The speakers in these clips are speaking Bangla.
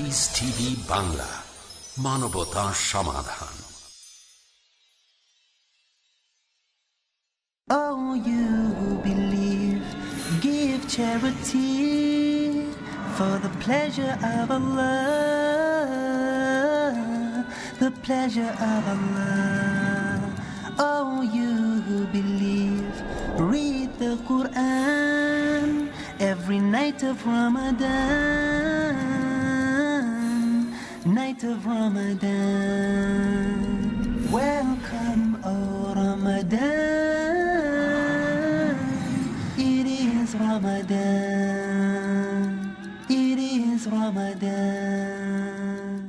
পিস টিভি বাংলা, মানবতা সমাধান। Oh, you who believe, give charity for the pleasure of Allah, the pleasure of Allah. Oh, you who believe, read the Quran every night of Ramadan, night of Ramadan. Welcome, oh Ramadan. It is Ramadan. It is Ramadan.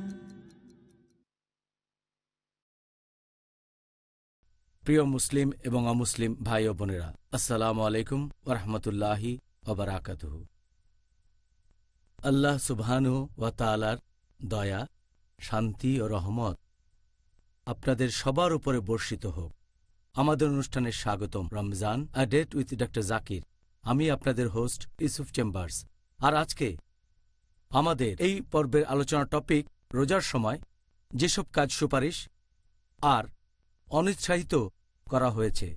প্রিয় মুসলিম এবং অমুসলিম ভাই ও বোনেরা, আসসালামু আলাইকুম ওয়া রাহমাতুল্লাহি ওয়া বারাকাতুহু। আল্লাহ সুবহানাহু ওয়া তাআলার দয়া, শান্তি ও রহমত আপনাদের সবার উপরে বর্ষিত হোক। আমাদের অনুষ্ঠানে স্বাগতম। Ramzan a date with doctor Zakir. আমি আপনাদের হোস্ট ইউসুফ চেম্বার্স। আর আজকে আমাদের এই পর্বের আলোচনার টপিক রোজার সময় যেসব কাজ সুপারিশ আর অনুৎসাহিত করা হয়েছে।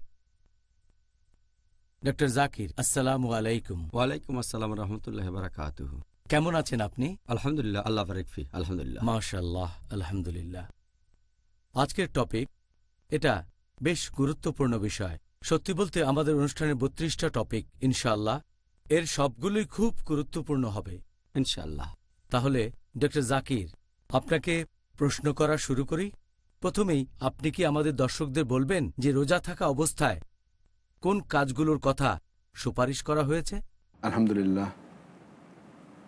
ডক্টর জাকির, আসসালামু আলাইকুম। ওয়ালাইকুম আসসালাম রহমতুল্লাহ বারাকাতুহু। কেমন আছেন আপনি? আলহামদুলিল্লাহ, আল্লাহ বারিক ফি। আলহামদুলিল্লাহ, মাশাআল্লাহ, আলহামদুলিল্লাহ। আজকের টপিক এটা বেশ গুরুত্বপূর্ণ বিষয়। সত্যি বলতে আমাদের অনুষ্ঠানের 32টা টপিক, ইনশাআল্লাহ এর সবগুলোই খুব গুরুত্বপূর্ণ হবে ইনশাআল্লাহ। তাহলে ডক্টর জাকির, আপনাকে প্রশ্ন করা শুরু করি। প্রথমেই আপনি কি আমাদের দর্শকদের বলবেন যে রোজা থাকা অবস্থায় কোন কাজগুলোর কথা সুপারিশ করা হয়েছে? আলহামদুলিল্লাহ,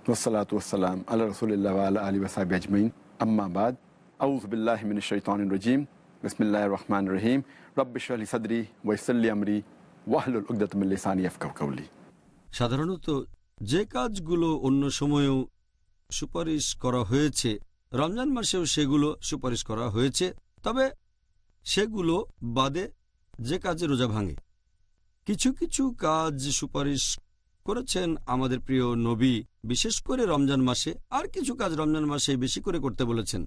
ওয়াসসালাতু ওয়াসসালাম আলা রাসূলিল্লাহ ওয়া আলা আলিহি ওয়া সাহবিহি আজমাইন, আম্মা বাদ। আউযু বিল্লাহি মিনাশ শাইতানির রাজীম। বিসমিল্লাহির রহমানির রহিম। রাব্বি ইশরাহ লি সাদরি ওয়া ইয়াসসির লি আমরি ওয়াহলুল উকদাতাম মিন লিসানি ইয়াফকাহু কাওলি। সাধারণত যে কাজগুলো অন্য সময়েও সুপারিশ করা হয়েছে, রমজান মাসেও সেগুলো সুপারিশ করা হয়েছে, তবে সেগুলো বাদে যে কাজে রোজা ভাঙে। কিছু কিছু কাজ সুপারিশ করেছেন আমাদের প্রিয় নবী, বিশেষ করে রমজান মাসে, আর কিছু কাজ রমজান মাসে বেশি করে করতে বলেছেন।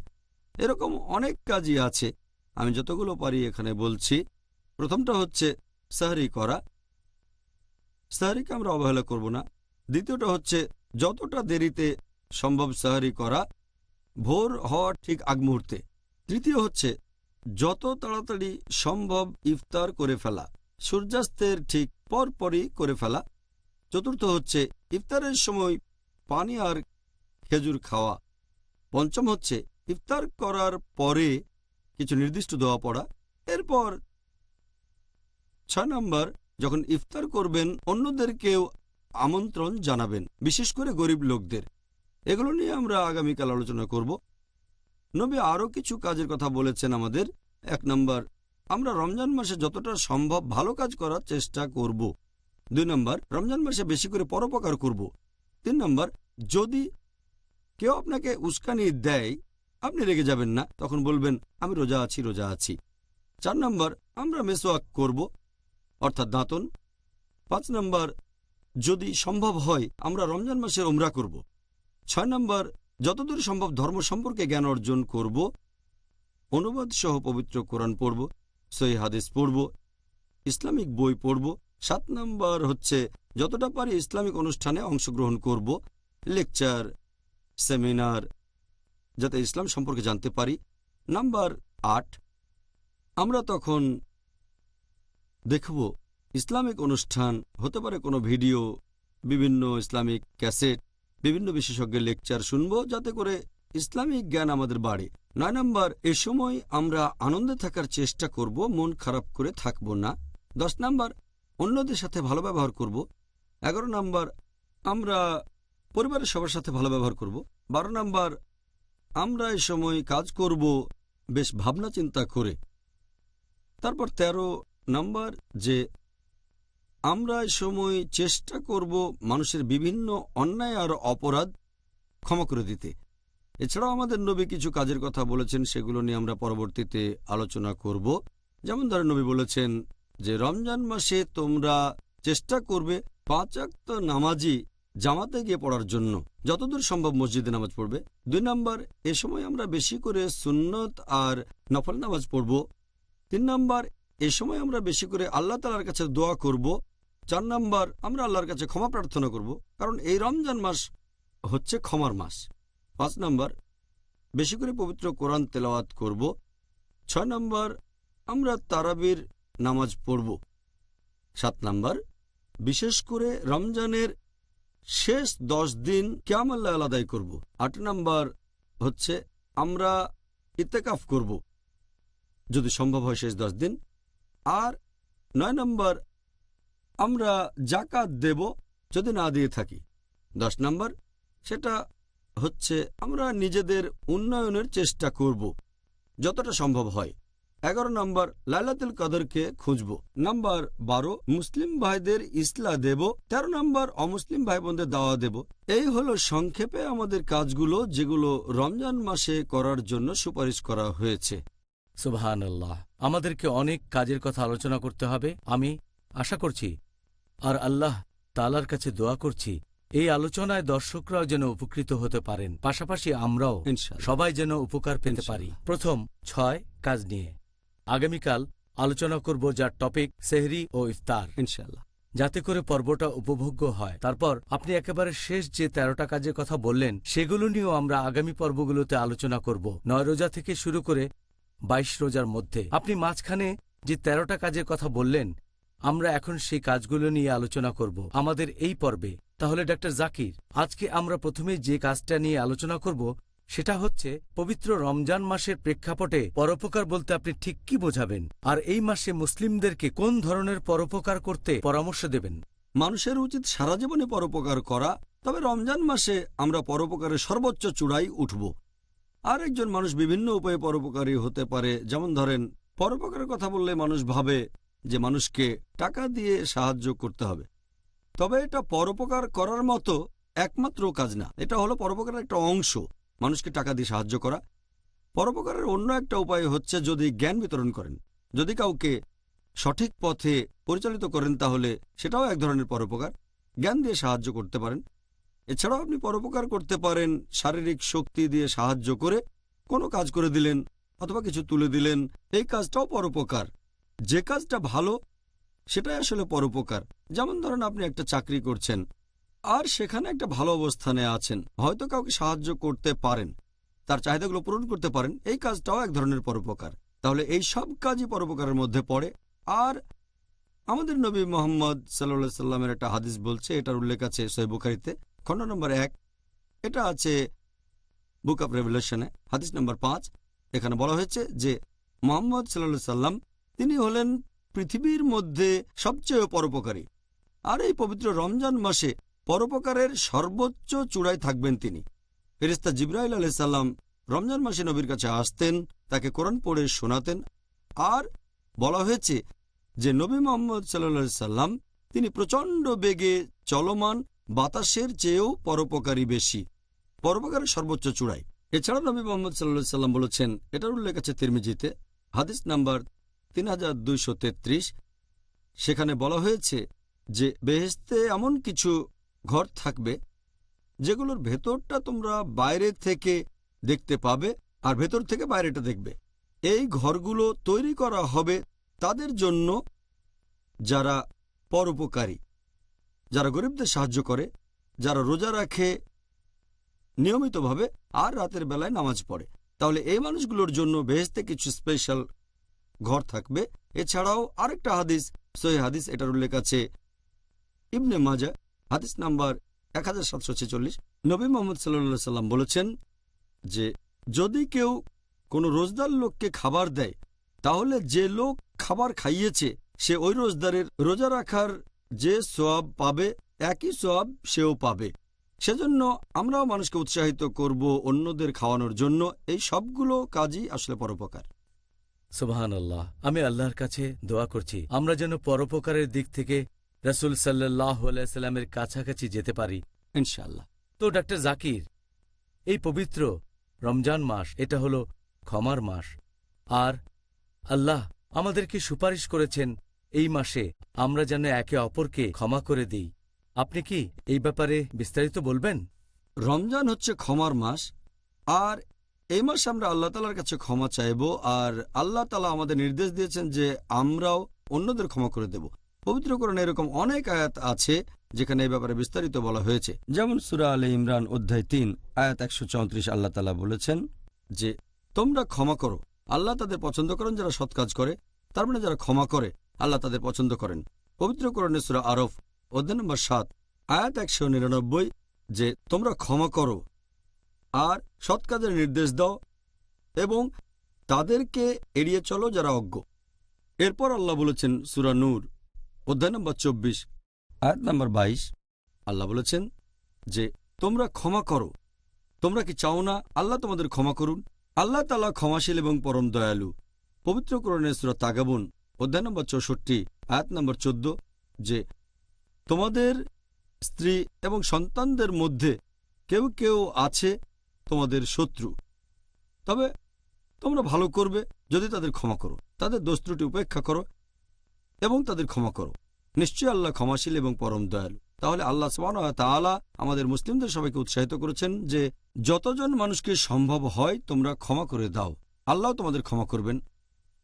এরকম অনেক কাজই আছে, আমি যতগুলো পারি এখানে বলছি। প্রথমটা হচ্ছে সাহরি করা। সাহরিকে আমরা অবহেলা করব না। দ্বিতীয়টা হচ্ছে যতটা দেরিতে সম্ভব সাহরি করা, ভোর হওয়ার ঠিক আগ মুহূর্তে। তৃতীয় হচ্ছে যত তাড়াতাড়ি সম্ভব ইফতার করে ফেলা, সূর্যাস্তের ঠিক পরপরই করে ফেলা। চতুর্থ হচ্ছে ইফতারের সময় পানি আর খেজুর খাওয়া। পঞ্চম হচ্ছে ইফতার করার পরে কিছু নির্দিষ্ট দোয়া পড়া। এরপর ৬ নম্বর, যখন ইফতার করবেন অন্যদেরকেও আমন্ত্রণ জানাবেন, বিশেষ করে গরিব লোকদের। এগুলো নিয়ে আমরা আগামীকাল আলোচনা করব। নবী আরও কিছু কাজের কথা বলেছেন আমাদের। ১ নম্বর, আমরা রমজান মাসে যতটা সম্ভব ভালো কাজ করার চেষ্টা করব। ২ নম্বর, রমজান মাসে বেশি করে পরোপকার করব। ৩ নম্বর, যদি কেউ আপনাকে উস্কানি দেয় আপনি রেগে যাবেন না, তখন বলবেন আমি রোজা আছি, রোজা আছি। ৪ নম্বর, আমরা মেসওয়াক করব, অর্থাৎ দাঁতন। ৫ নম্বর, যদি সম্ভব হয় আমরা রমজান মাসে উমরা করব। ৬ নম্বর, যতদূর সম্ভব ধর্ম সম্পর্কে জ্ঞান অর্জন করব, অনুবাদ সহ পবিত্র কোরআন পড়ব, সহিহ হাদিস পড়ব, ইসলামিক বই পড়ব। ৭ নম্বর হচ্ছে যতটা পারি ইসলামিক অনুষ্ঠানে অংশগ্রহণ করব, লেকচার, সেমিনার, যাতে ইসলাম সম্পর্কে জানতে পারি। নাম্বার ৮, আমরা তখন দেখব ইসলামিক অনুষ্ঠান, হতে পারে কোনো ভিডিও, বিভিন্ন ইসলামিক ক্যাসেট, বিভিন্ন বিশেষজ্ঞের লেকচার শুনব, যাতে করে ইসলামিক জ্ঞান আমাদের বাড়ে। ৯ নম্বর, এ সময় আমরা আনন্দে থাকার চেষ্টা করব, মন খারাপ করে থাকব না। ১০ নম্বর, অন্যদের সাথে ভালো ব্যবহার করব। ১১ নম্বর, আমরা পরিবারের সবার সাথে ভালো ব্যবহার করব। ১২ নম্বর, আমরা এ সময় কাজ করব বেশ ভাবনা চিন্তা করে। তারপর ১৩ নম্বর, যে আমরা এ সময় চেষ্টা করব মানুষের বিভিন্ন অন্যায় আর অপরাধ ক্ষমা করে দিতে। এছাড়াও আমাদের নবী কিছু কাজের কথা বলেছেন, সেগুলো নিয়ে আমরা পরবর্তীতে আলোচনা করব। যেমন ধরেন নবী বলেছেন যে রমজান মাসে তোমরা চেষ্টা করবে ৫ ওয়াক্ত নামাজি জামাতে গিয়ে পড়ার জন্য যতদূর সম্ভব মসজিদে নামাজ পড়বে। 2 নম্বর, এ সময় আমরা বেশি করে সুন্নত আর নফল নামাজ পড়ব। 3 নম্বর, এ সময় আমরা বেশি করে আল্লাহ তাআলার কাছে দোয়া করব। 4 নম্বর, আমরা আল্লাহর কাছে ক্ষমা প্রার্থনা করব, কারণ এই রমজান মাস হচ্ছে ক্ষমার মাস। 5 নম্বর, বেশি করে পবিত্র কোরআন তেলাওয়াত করব। 6 নম্বর, আমরা তারাবির নামাজ পড়ব। 7 নম্বর, বিশেষ করে রমজানের শেষ 10 দিন কিয়ামুল লাইল আদায় করব। 8 নম্বর হচ্ছে আমরা ইতিকাফ করব, যদি সম্ভব হয় শেষ 10 দিন। আর 9 নম্বর, আমরা জাকাত দেব যদি না দিয়ে থাকি। 10 নম্বর, সেটা হচ্ছে আমরা নিজেদের উন্নয়নের চেষ্টা করব যতটা সম্ভব হয়। 11 নম্বর, লাইলাতুল কদরকে খুঁজব। নাম্বার 12, মুসলিম ভাইদের ইসলাহ দেব। 13 নম্বর, অমুসলিম ভাই বোনদের দাওয়া দেব। এই হলো সংক্ষেপে আমাদের কাজগুলো, যেগুলো রমজান মাসে করার জন্য সুপারিশ করা হয়েছে। সুবহানাল্লাহ, আমাদেরকে অনেক কাজের কথা আলোচনা করতে হবে, আমি আশা করছি। আর আল্লাহ তাআলার কাছে দোয়া করছি এই আলোচনায় দর্শকরাও যেন উপকৃত হতে পারেন, পাশাপাশি আমরাও ইনশাআল্লাহ। সবাই যেন উপকার পেতে পারি। প্রথম 6 কাজ নিয়ে আগামীকাল আলোচনা করব, যার টপিক সেহরি ও ইফতার, ইনশাআল্লাহ, যাতে করে পর্বটা উপভোগ্য হয়। তারপর আপনি একেবারে শেষ যে 13টা কাজের কথা বললেন, সেগুলো নিয়েও আমরা আগামী পর্বগুলোতে আলোচনা করব। 9 রোজা থেকে শুরু করে 22 রোজার মধ্যে আপনি মাঝখানে যে 13টা কাজের কথা বললেন, আমরা এখন সেই কাজগুলো নিয়ে আলোচনা করব আমাদের এই পর্বে। তাহলে ডক্টর জাকির, আজকে আমরা প্রথমে যে কাজটা নিয়ে আলোচনা করব সেটা হচ্ছে পবিত্র রমজান মাসের প্রেক্ষাপটে পরোপকার বলতে আপনি ঠিক কি বোঝাবেন, আর এই মাসে মুসলিমদেরকে কোন ধরনের পরোপকার করতে পরামর্শ দেবেন? মানুষের উচিত সারা জীবনে পরোপকার করা, তবে রমজান মাসে আমরা পরোপকারের সর্বোচ্চ চূড়ায় উঠব। আর একজন মানুষ বিভিন্ন উপায়ে পরোপকারী হতে পারে। যেমন ধরেন, পরোপকারের কথা বললে মানুষ ভাবে যে মানুষকে টাকা দিয়ে সাহায্য করতে হবে, তবে এটা পরোপকার করার মতো একমাত্র কাজ না। এটা হলো পরোপকারের একটা অংশ, মানুষকে টাকা দিয়ে সাহায্য করা। পরোপকারের অন্য একটা উপায় হচ্ছে যদি জ্ঞান বিতরণ করেন, যদি কাউকে সঠিক পথে পরিচালিত করেন, তাহলে সেটাও এক ধরনের পরোপকার। জ্ঞান দিয়ে সাহায্য করতে পারেন। এছাড়াও আপনি পরোপকার করতে পারেন শারীরিক শক্তি দিয়ে সাহায্য করে, কোনো কাজ করে দিলেন অথবা কিছু তুলে দিলেন, এই কাজটাও পরোপকার। যে কাজটা ভালো সেটাই আসলে পরোপকার। যেমন ধরেন, আপনি একটা চাকরি করছেন আর সেখানে একটা ভালো অবস্থানে আছেন, হয়তো কাউকে সাহায্য করতে পারেন, তার চাহিদাগুলো পূরণ করতে পারেন, এই কাজটাও এক ধরনের পরোপকার। তাহলে এই সব কাজই পরোপকারের মধ্যে পড়ে। আর আমাদের নবী মুহাম্মদ সাল্লাল্লাহু আলাইহি সাল্লামের একটা হাদিস বলছে, এটার উল্লেখ আছে সহিহ বুখারীতে, খণ্ড নম্বর 1, এটা আছে বুক অব রেভেলেশনে, হাদিস নম্বর 5। এখানে বলা হয়েছে যে মুহাম্মদ সাল্লাল্লাহু আলাইহি সাল্লাম তিনি হলেন পৃথিবীর মধ্যে সবচেয়ে পরোপকারী। আর এই পবিত্র রমজান মাসে পরোপকারের সর্বোচ্চ চূড়ায় থাকবেন তিনি। ফেরেশতা জিবরাইল আলাইহিস সালাম রমজান মাসে নবীর কাছে আসতেন, তাকে কোরআন পড়ে শোনাতেন। আর বলা হয়েছে যে নবী মুহাম্মদ সাল্লাল্লাহু আলাইহি সাল্লাম তিনি প্রচণ্ড বেগে চলমান বাতাসের চেয়েও পরোপকারী বেশি, পরোপকারের সর্বোচ্চ চূড়ায়। এছাড়া নবী মুহাম্মদ সাল্লাল্লাহু আলাইহি সাল্লাম বলেছেন, এটার উল্লেখ আছে তিরমিজিতে, হাদিস নাম্বার 3233, সেখানে বলা হয়েছে যে বেহেশতে এমন কিছু ঘর থাকবে যেগুলোর ভেতরটা তোমরা বাইরে থেকে দেখতে পাবে আর ভেতর থেকে বাইরেটা দেখবে। এই ঘরগুলো তৈরি করা হবে তাদের জন্য যারা পরোপকারী, যারা গরিবদের সাহায্য করে, যারা রোজা রাখে নিয়মিতভাবে আর রাতের বেলায় নামাজ পড়ে। তাহলে এই মানুষগুলোর জন্য বেহেশতে কিছু স্পেশাল ঘর থাকবে। এছাড়াও আরেকটা হাদিস, সহিহ হাদিস, এটার উল্লেখ আছে ইবনে মাজাহ, হাদিস নাম্বার 1746। নবী মুহাম্মদ সাল্লাল্লাহু আলাইহি সাল্লাম বলেছেন যে যদি কেউ কোনো রোজদার লোককে খাবার দেয়, তাহলে যে লোক খাবার খাইয়েছে সে ওই রোজদারের রোজা রাখার যে সওয়াব পাবে, একই সওয়াব সেও পাবে। সেজন্য আমরাও মানুষকে উৎসাহিত করব অন্যদের খাওয়ানোর জন্য। এই সবগুলো কাজই আসলে পরোপকার। সুবহানাল্লাহ, আমি আল্লাহর কাছে দোয়া করছি আমরা যেন পরোপকারের দিক থেকে রাসূল সাল্লাল্লাহু আলাইহি সাল্লামের কাছাকাছি যেতে পারি, ইনশাআল্লাহ। তো ডক্টর জাকির, এই পবিত্র রমজান মাস এটা হলো ক্ষমার মাস, আর আল্লাহ আমাদেরকে সুপারিশ করেছেন এই মাসে আমরা যেন একে অপরকে ক্ষমা করে দিই। আপনি কি এই ব্যাপারে বিস্তারিত বলবেন? রমজান হচ্ছে ক্ষমার মাস, আর এই মাসে আমরা আল্লাহ তাআলার কাছে ক্ষমা চাইব, আর আল্লাহ তাআলা আমাদের নির্দেশ দিয়েছেন যে আমরাও অন্যদের ক্ষমা করে দেব। পবিত্র কোরআনে এরকম অনেক আয়াত আছে যেখানে এই ব্যাপারে বিস্তারিত বলা হয়েছে। যেমন সূরা আলে ইমরান অধ্যায় 3 আয়াত 134 আল্লাহ তাআলা বলেছেন যে তোমরা ক্ষমা করো, আল্লাহ তাদের পছন্দ করেন যারা সৎ কাজ করে, তার মানে যারা ক্ষমা করে আল্লাহ তাদের পছন্দ করেন। পবিত্র কোরআনে সূরা আরফ অধ্যায় নম্বর 7 আয়াত 199 যে তোমরা ক্ষমা করো আর সৎ কাজের নির্দেশ দাও এবং তাদেরকে এড়িয়ে চলো যারা অজ্ঞ। এরপর আল্লাহ বলেছেন সূরা নূর অধ্যায় নম্বর 24 আয়াত নম্বর 22 আল্লাহ বলেছেন যে তোমরা ক্ষমা করো, তোমরা কি চাও না আল্লাহ তোমাদের ক্ষমা করুন? আল্লাহ তাআলা ক্ষমাশীল এবং পরম দয়ালু। পবিত্র কোরআনে সূরা তাগাবুন অধ্যায় নম্বর 64 আয়াত নম্বর 14 যে তোমাদের স্ত্রী এবং সন্তানদের মধ্যে কেউ কেউ আছে তোমাদের শত্রু, তবে তোমরা ভালো করবে যদি তাদের ক্ষমা করো, তাদের দোষ ত্রুটি উপেক্ষা করো এবং তাদের ক্ষমা করো। নিশ্চয়ই আল্লাহ ক্ষমাশীল এবং পরম দয়ালু। তাহলে আল্লাহ সুবহানাহু ওয়া তাআলা আমাদের মুসলিমদের সবাইকে উৎসাহিত করেছেন যে যতজন মানুষকে সম্ভব হয় তোমরা ক্ষমা করে দাও, আল্লাহ তোমাদের ক্ষমা করবেন।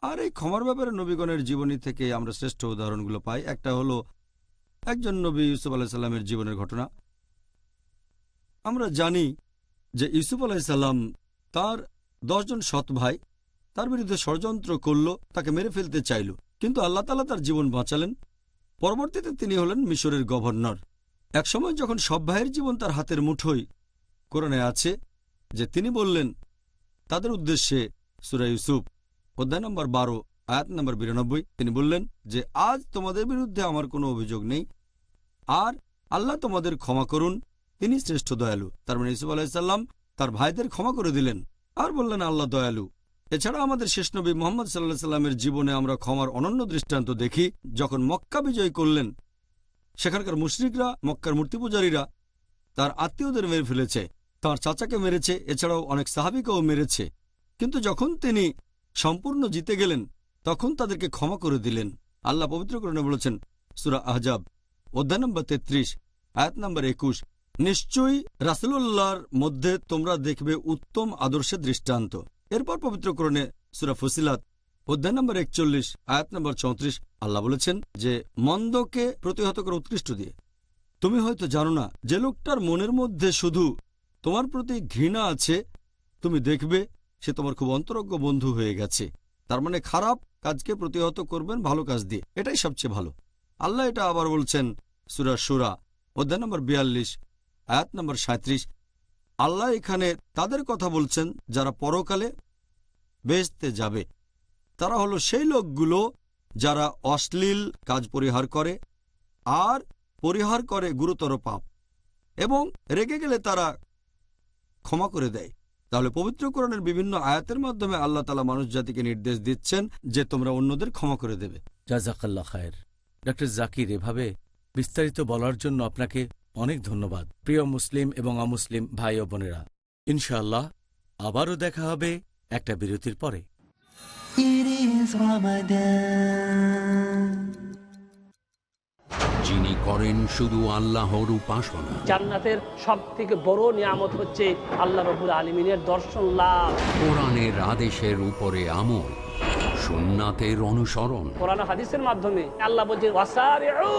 আর এই ক্ষমার ব্যাপারে নবীগণের জীবনী থেকে আমরা শ্রেষ্ঠ উদাহরণগুলো পাই। একটা হলো একজন নবী ইউসুফ আলাইহিস সালামের জীবনের ঘটনা। আমরা জানি যে ইউসুফ আলাইহিস সালাম তার 10 জন সৎ ভাই তার বিরুদ্ধে ষড়যন্ত্র করল, তাকে মেরে ফেলতে চাইল, কিন্তু আল্লাহ তাআলা তার জীবন বাঁচালেন। পরবর্তীতে তিনি হলেন মিশরের গভর্নর। একসময় যখন সব ভাইয়ের জীবন তার হাতের মুঠোয়, কোরআনে আছে যে তিনি বললেন তাদের উদ্দেশ্যে সূরা ইউসুফ অধ্যায় নম্বর 12 আয়াত নম্বর 92 তিনি বললেন যে আজ তোমাদের বিরুদ্ধে আমার কোনো অভিযোগ নেই, আর আল্লাহ তোমাদের ক্ষমা করুন, তিনি শ্রেষ্ঠ দয়ালু। তার মানে ইউসুফ আলাইহিস সালাম তার ভাইদের ক্ষমা করে দিলেন আর বললেন আল্লাহ দয়ালু। এছাড়া আমাদের শেষ নবী মুহাম্মদ সাল্লাল্লাহু আলাইহি সাল্লামের জীবনে আমরা ক্ষমার অনন্য দৃষ্টান্ত দেখি। যখন মক্কা বিজয় করলেন, সেখানকার মুশরিকরা, মক্কার মূর্তি পূজারীরা তার আত্মীয়দের মেরে ফেলেছে, তার চাচাকে মেরেছে, এছাড়াও অনেক সাহাবীকেও মেরেছে, কিন্তু যখন তিনি সম্পূর্ণ জিতে গেলেন তখন তাদেরকে ক্ষমা করে দিলেন। আল্লাহ পবিত্র কোরআনে বলেছেন সূরা আহজাব অধ্যায় নম্বর 33 আয়াত নম্বর 21 নিশ্চয়ই রাসূলুল্লাহর মধ্যে তোমরা দেখবে উত্তম আদর্শের দৃষ্টান্ত। এরপর পবিত্র কোরআনে সূরা ফুসিলাত অধ্যায় নম্বর 41 আয়াত নম্বর 34 আল্লাহ বলেছেন যে মন্দকে প্রতিহত করে উৎকৃষ্ট দিয়ে। তুমি হয়তো জানো না যে লোকটার মনের মধ্যে শুধু তোমার প্রতি ঘৃণা আছে, তুমি দেখবে সে তোমার খুব অন্তরঙ্গ বন্ধু হয়ে গেছে। তার মানে খারাপ কাজকে প্রতিহত করবেন ভালো কাজ দিয়ে, এটাই সবচেয়ে ভালো। আল্লাহ এটা আবার বলছেন সূরা শুরা অধ্যায় নম্বর 42 আয়াত নম্বর 37 আল্লাহ এখানে তাদের কথা বলছেন যারা পরকালে বেহেশতে যাবে। তারা হলো সেই লোকগুলো যারা অশ্লীল কাজ পরিহার করে আর পরিহার করে গুরুতর পাপ এবং রেগে গেলে তারা ক্ষমা করে দেয়। তাহলে পবিত্র কোরআনের বিভিন্ন আয়াতের মাধ্যমে আল্লাহ তাআলা মানুষ জাতিকে নির্দেশ দিচ্ছেন যে তোমরা অন্যদের ক্ষমা করে দেবে। জাযাকাল্লাহ খায়ের। ডক্টর জাকির, এভাবে বিস্তারিত বলার জন্য আপনাকে অনেক ধন্যবাদ। প্রিয় মুসলিম এবং অমুসলিম ভাই ও বোনেরা, ইনশাআল্লাহ আবারও দেখা হবে একটা বিরতির পরে। It is Ramadan. যিনি করেন শুধু আল্লাহর উপাসনা, জান্নাতের সবথেকে বড় নিয়ামত হচ্ছে আল্লাহ রাব্বুল আলামিনের দর্শন লাভ। কোরআনের আদেশের উপরে আমল, সুন্নাতের অনুসরণ। কোরআন ও হাদিসের মাধ্যমে আল্লাহ বলছেন ওয়াসারিউ,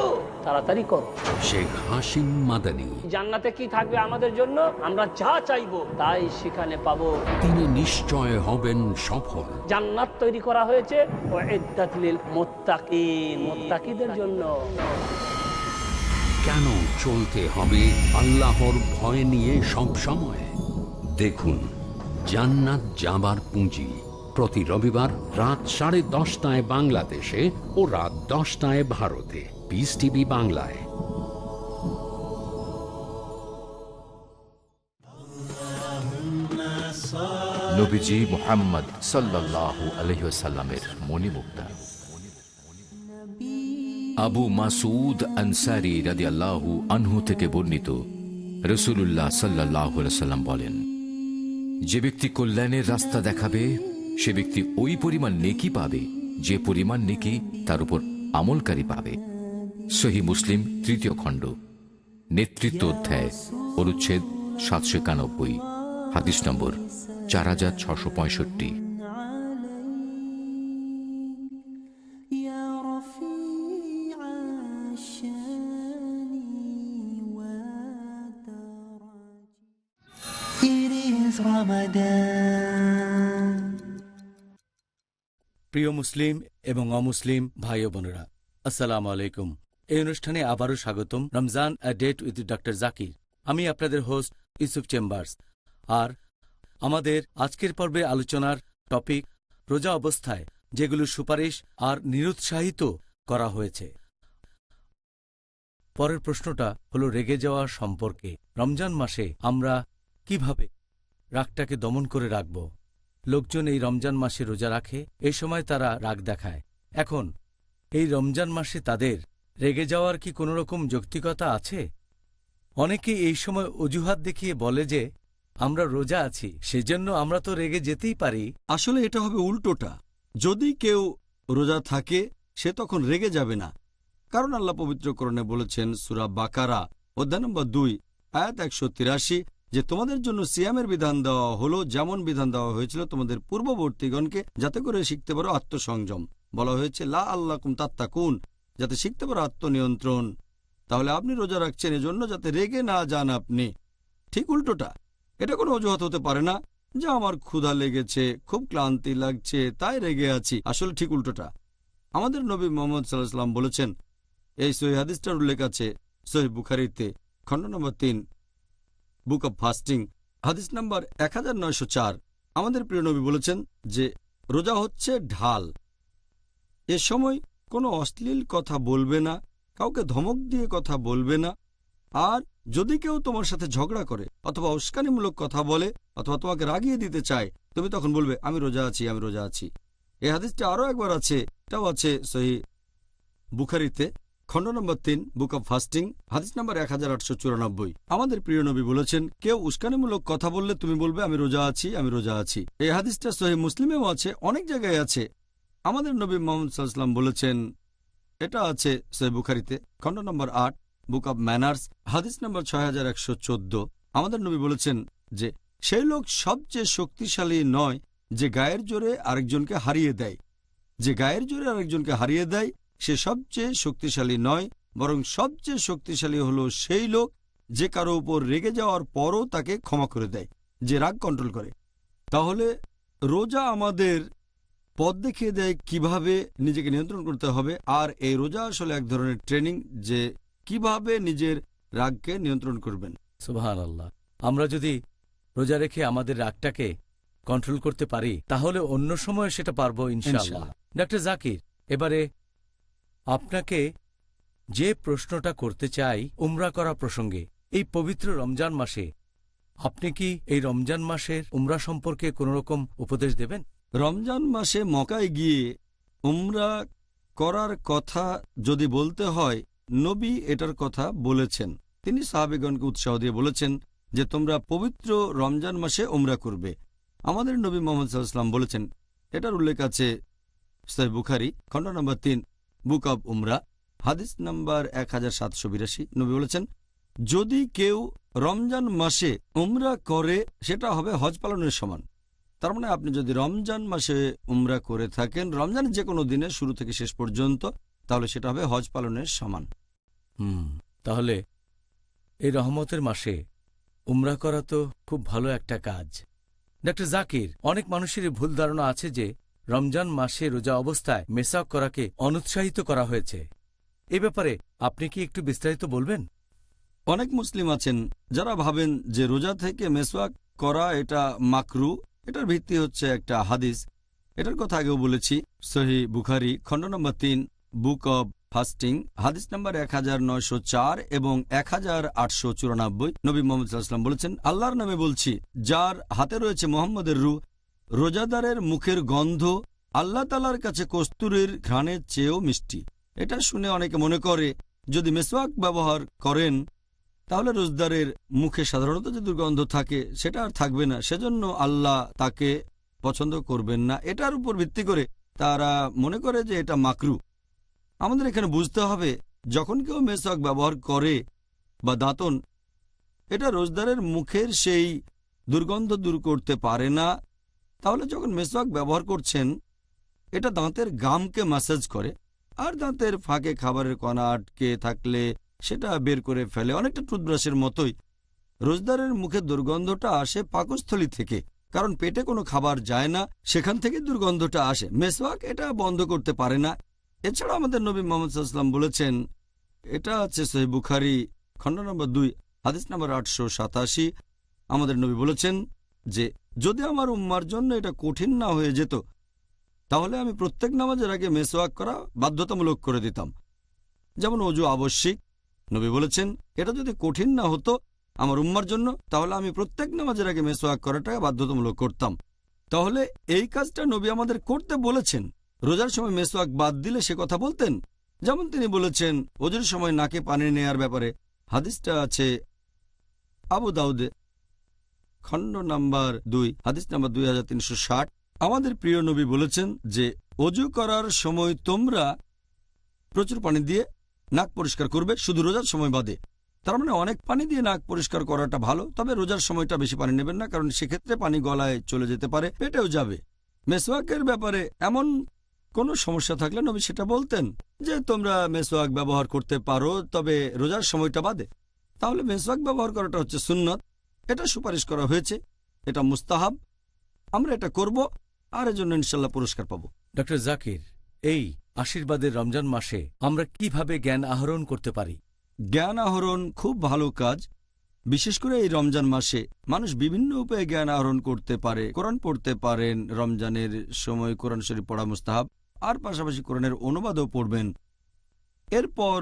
তাড়াতাড়ি করো। শেখ হাসিম মাদানী। জান্নাতে কি থাকবে আমাদের জন্য? আমরা যা চাইবো তাই সেখানে পাবো। তিনি নিশ্চয় হবেন সফল। জান্নাত তৈরি করা হয়েছে উইদ্দাত লিল মুত্তাকিন, মুত্তাকিদের জন্য। কেন চলতে হবে আল্লাহর ভয় নিয়ে সব সময়? দেখুন জান্নাত যাবার পুঁজি, প্রতি রবিবার রাত 10:30 বাংলাদেশে ও রাত 10টায় ভারতে, পিস টিভি বাংলায়। নবীজি মুহাম্মদ সাল্লাল্লাহু আলাইহি ওয়াসাল্লামের মণিমুক্তা। আবু মাসউদ আনসারী রাদিয়াল্লাহু আনহু থেকে বর্ণিত, রাসূলুল্লাহ সাল্লাল্লাহু আলাইহি ওয়াসাল্লাম বলেন, যে ব্যক্তি কল্যাণের রাস্তা দেখাবে সে ব্যক্তি ওই পরিমাণ নেকি পাবে যে পরিমাণ নেকি তার উপর আমলকারী পাবে। সহিহ মুসলিম 3য় খণ্ড নেতৃত্ব অধ্যায়, অনুচ্ছেদ 791, হাদিস নম্বর 4665। يا رفيع الشان والدرج. It is Ramadan. প্রিয় মুসলিম এবং অমুসলিম ভাই ও বোনেরা, আসসালামু আলাইকুম। এই অনুষ্ঠানে আবারও স্বাগতম Ramzan a date with doctor Zakir. আমি আপনাদের হোস্ট ইউসুফ চেম্বার্স। আর আমাদের আজকের পর্বে আলোচনার টপিক রোজা অবস্থায় যেগুলো সুপারিশ আর নিরুৎসাহিত করা হয়েছে। পরের প্রশ্নটা হলো রেগে যাওয়া সম্পর্কে। রমজান মাসে আমরা কিভাবে রাগটাকে দমন করে রাখব? লোকজন এই রমজান মাসে রোজা রাখে, এই সময় তারা রাগ দেখায়। এখন এই রমজান মাসে তাদের রেগে যাওয়ার কি কোনো রকম যৌক্তিকতা আছে? অনেকে এই সময় অজুহাত দেখিয়ে বলে যে আমরা রোজা আছি, সেজন্য আমরা তো রেগে যেতেই পারি। আসলে এটা হবে উল্টোটা। যদি কেউ রোজা থাকে সে তখন রেগে যাবে না, কারণ আল্লাহ পবিত্র কোরআনে বলেছেন সূরা বাকারা অধ্যায় নম্বর 2 আয়াত 183 যে তোমাদের জন্য সিয়ামের বিধান দেওয়া হলো যেমন বিধান দেওয়া হয়েছিল তোমাদের পূর্ববর্তীগণকে, যাতে করে শিখতে পারো আত্মসংযম। বলা হয়েছে লা আল্লাকুম তাত্তাকুন, যাতে শিখতে পারো আত্মনিয়ন্ত্রণ। তাহলে আপনি রোজা রাখছেন এজন্য যাতে রেগে না যান আপনি। ঠিক উল্টোটা, এটা কোনো অজুহাত হতে পারে না যে আমার ক্ষুধা লেগেছে, খুব ক্লান্তি লাগছে, তাই রেগে আছি। আসলে ঠিক উল্টোটা। আমাদের নবী মুহাম্মদ সাল্লাল্লাহু আলাইহি ওয়াসাল্লাম বলেছেন, এই সহিহ হাদিসটার উল্লেখ আছে সহিহ বুখারীতে খণ্ড নম্বর 3 বুক অব ফাস্টিং হাদিস নম্বর 1904। আমাদের প্রিয় নবী বলেছেন যে রোজা হচ্ছে ঢাল। এ সময় কোনো অশ্লীল কথা বলবে না, কাউকে ধমক দিয়ে কথা বলবে না। আর যদি কেউ তোমার সাথে ঝগড়া করে অথবা উস্কানিমূলক কথা বলে অথবা তোমাকে রাগিয়ে দিতে চায়, তুমি তখন বলবে আমি রোজা আছি, আমি রোজা আছি। এই হাদিসটা আরও একবার আছে, এটাও আছে সহিহ বুখারীতে খণ্ড নম্বর 3 বুক অব ফাস্টিং হাদিস নম্বর 1894। আমাদের প্রিয় নবী বলেছেন, কেউ উস্কানিমূলক কথা বললে তুমি বলবে আমি রোজা আছি, আমি রোজা আছি। এই হাদিসটা সহিহ মুসলিমেও আছে, অনেক জায়গায় আছে। আমাদের নবী মুহাম্মদ সাল্লাল্লাহু আলাইহি ওয়াসাল্লাম বলেছেন, এটা আছে সহিহ বুখারীতে খণ্ড নম্বর 8 বুক অব ম্যানার্স হাদিস নম্বর 6114। আমাদের নবী বলেছেন যে সেই লোক সবচেয়ে শক্তিশালী নয় যে গায়ের জোরে আরেকজনকে হারিয়ে দেয়। যে গায়ের জোরে আরেকজনকে হারিয়ে দেয় সে সবচেয়ে শক্তিশালী নয়, বরং সবচেয়ে শক্তিশালী হলো সেই লোক যে কারো উপর রেগে যাওয়ার পরও তাকে ক্ষমা করে দেয়, যে রাগ কন্ট্রোল করে। তাহলে রোজা আমাদের পথ দেখিয়ে দেয় কিভাবে নিজেকে নিয়ন্ত্রণ করতে হবে। আর এই রোজা আসলে এক ধরনের ট্রেনিং, যে কিভাবে নিজের রাগকে নিয়ন্ত্রণ করবেন। সুবহানাল্লাহ। আমরা যদি রোজা রেখে আমাদের রাগটাকে কন্ট্রোল করতে পারি তাহলে অন্য সময় সেটা পারবো ইনশাআল্লাহ। ডক্টর জাকির, এবারে আপনাকে যে প্রশ্নটা করতে চাই উমরা করা প্রসঙ্গে। এই পবিত্র রমজান মাসে আপনি কি এই রমজান মাসের উমরা সম্পর্কে কোনো রকম উপদেশ দেবেন? রমজান মাসে মক্কায় গিয়ে উমরা করার কথা যদি বলতে হয়, নবী এটার কথা বলেছেন। তিনি সাহাবীগণকে উৎসাহ দিয়ে বলেছেন যে তোমরা পবিত্র রমজান মাসে উমরা করবে। আমাদের নবী মুহাম্মদ সাল্লাল্লাহু আলাইহি ওয়াসাল্লাম বলেছেন, এটার উল্লেখ আছে সহিহ বুখারী খণ্ড নম্বর 3 বুক অব উমরা হাদিস নম্বর 1782। নবী বলেছেন, যদি কেউ রমজান মাসে উমরা করে সেটা হবে হজ পালনের সমান। তার মানে আপনি যদি রমজান মাসে উমরা করে থাকেন রমজানের যে কোনো দিনে শুরু থেকে শেষ পর্যন্ত, তাহলে সেটা হবে হজ পালনের সমান। তাহলে এই রহমতের মাসে উমরা করা তো খুব ভালো একটা কাজ। ডক্টর জাকির, অনেক মানুষেরই ভুল ধারণা আছে যে রমজান মাসে রোজা অবস্থায় মেসাক করাকে অনুৎসাহিত করা হয়েছে। এ ব্যাপারে আপনি কি একটু বিস্তারিত বলবেন? অনেক মুসলিম আছেন যারা ভাবেন যে রোজা থেকে মেসওয়াক করা এটা মাকরু। এটার ভিত্তি হচ্ছে একটা হাদিস, এটার কথা আগেও বলেছি। সহিহ বুখারী খণ্ড নম্বর 3 বুক অব ফাস্টিং হাদিস নম্বর 1904 এবং 1894। নবী মুহাম্মদ সাল্লাল্লাহু আলাইহি ওয়াসাল্লাম বলেছেন, আল্লাহর নামে বলছি যার হাতে রয়েছে মুহাম্মদের রূহ, রোজাদারের মুখের গন্ধ আল্লাহ তাআলার কাছে কস্তুরীর ঘ্রাণের চেয়েও মিষ্টি। এটা শুনে অনেকে মনে করে যদি মেসওয়াক ব্যবহার করেন তাহলে রোজদারের মুখে সাধারণত যে দুর্গন্ধ থাকে সেটা আর থাকবে না, সেজন্য আল্লাহ তাকে পছন্দ করবেন না। এটার উপর ভিত্তি করে তারা মনে করে যে এটা মাকরু। আমাদের এখানে বুঝতে হবে, যখন কেউ মেসওয়াক ব্যবহার করে বা দাঁতন, এটা রোজদারের মুখের সেই দুর্গন্ধ দূর করতে পারে না। তাহলে যখন মেসওয়াক ব্যবহার করছেন, এটা দাঁতের গামকে ম্যাসাজ করে, আর দাঁতের ফাঁকে খাবারের কণা আটকে থাকলে সেটা বের করে ফেলে। অনেকটা টুথব্রাশের মতোই রোজদারের মুখে দুর্গন্ধটা আসে পাকস্থলী থেকে, কারণ পেটে কোনো খাবার যায় না, সেখান থেকে দুর্গন্ধটা আসে। মেসওয়াক এটা বন্ধ করতে পারে না। এছাড়া আমাদের নবী মুহাম্মদ সাল্লাল্লাহু আলাইহি ওয়াসাল্লাম বলেছেন, এটা আছে সহিহ বুখারী খণ্ড নম্বর 2 হাদিস নম্বর 887, আমাদের নবী বলেছেন যে যদি আমার উম্মার জন্য এটা কঠিন না হয়ে যেত, তাহলে আমি প্রত্যেক নামাজের আগে মেসওয়াক করা বাধ্যতামূলক করে দিতাম। যেমন ওযু আবশ্যিক, নবী বলেছেন এটা যদি কঠিন না হতো আমার উম্মার জন্য, তাহলে আমি প্রত্যেক নামাজের আগে মেসওয়াক করাটা বাধ্যতামূলক করতাম। তাহলে এই কাজটা নবী আমাদের করতে বলেছেন। রোজার সময় মেসওয়াক বাদ দিলে সে কথা বলতেন, যেমন তিনি বলেছেন ওজুর সময় নাকে পানি নেয়ার ব্যাপারে। হাদিসটা আছে আবু দাউদে খণ্ড নাম্বার 2 হাদিস নাম্বার 2360। আমাদের প্রিয় নবী বলেছেন যে ওজু করার সময় তোমরা প্রচুর পানি দিয়ে নাক পরিষ্কার করবে, শুধু রোজার সময় বাদে। তার মানে অনেক পানি দিয়ে নাক পরিষ্কার করাটা ভালো, তবে রোজার সময়টা বেশি পানি নেবেন না, কারণ সেক্ষেত্রে পানি গলায় চলে যেতে পারে, পেটেও যাবে। মেসওয়াকের ব্যাপারে এমন কোনো সমস্যা থাকলে নবী সেটা বলতেন যে তোমরা মেসওয়াক ব্যবহার করতে পারো, তবে রোজার সময়টা বাদে। তাহলে মেসওয়াক ব্যবহার করাটা হচ্ছে সুন্নত, এটা সুপারিশ করা হয়েছে, এটা মুস্তাহাব, আমরা এটা করব, আর এর জন্য ইনশাল্লাহ পুরস্কার পাবো। ডক্টর জাকির, এই আশীর্বাদের রমজান মাসে আমরা কিভাবে জ্ঞান আহরণ করতে পারি? জ্ঞান আহরণ খুব ভালো কাজ। বিশেষ করে এই রমজান মাসে মানুষ বিভিন্ন উপায়ে জ্ঞান আহরণ করতে পারে। কোরআন পড়তে পারেন, রমজানের সময় কোরআন শরীফ পড়া মুস্তাহাব, আর পাশাপাশি কোরআনের অনুবাদও পড়বেন। এরপর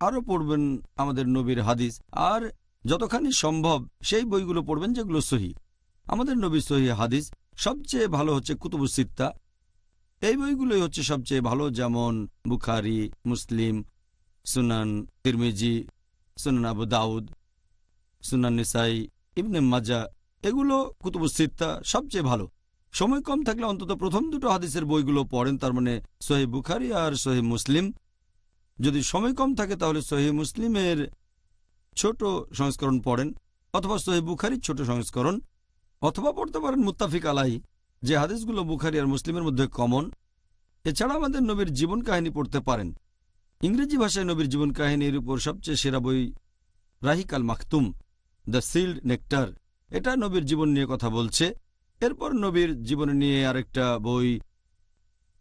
আরও পড়বেন আমাদের নবীর হাদিস, আর যতখানি সম্ভব সেই বইগুলো পড়বেন যেগুলো সহি। আমাদের নবীর সহি হাদিস সবচেয়ে ভালো হচ্ছে কুতুবুস সিত্তা, এই বইগুলোই হচ্ছে সবচেয়ে ভালো, যেমন বুখারী, মুসলিম, সুনান তিরমিজি, সুনান আবু দাউদ, সুনান নিসাই, ইবনে মাজা, এগুলো কুতুবুস সিত্তা সবচেয়ে ভালো। সময় কম থাকলে অন্তত প্রথম দুটো হাদিসের বইগুলো পড়েন, তার মানে সহিহ বুখারী আর সহিহ মুসলিম। যদি সময় কম থাকে তাহলে সহিহ মুসলিমের ছোট সংস্করণ পড়েন, অথবা সহিহ বুখারীর ছোট সংস্করণ, অথবা পড়তে পারেন মুত্তাফিক আলাইহি, যে হাদিসগুলো বুখারী আর মুসলিমের মধ্যে কমন। এছাড়া আমাদের নবীর জীবন কাহিনী পড়তে পারেন। ইংরেজি ভাষায় নবীর জীবন কাহিনীর উপর সবচেয়ে সেরা বই রাহিক আল মাকতুম, দ্য সিল্ড নেকটার, এটা নবীর জীবন নিয়ে কথা বলছে। এরপর নবীর জীবন নিয়ে আরেকটা বই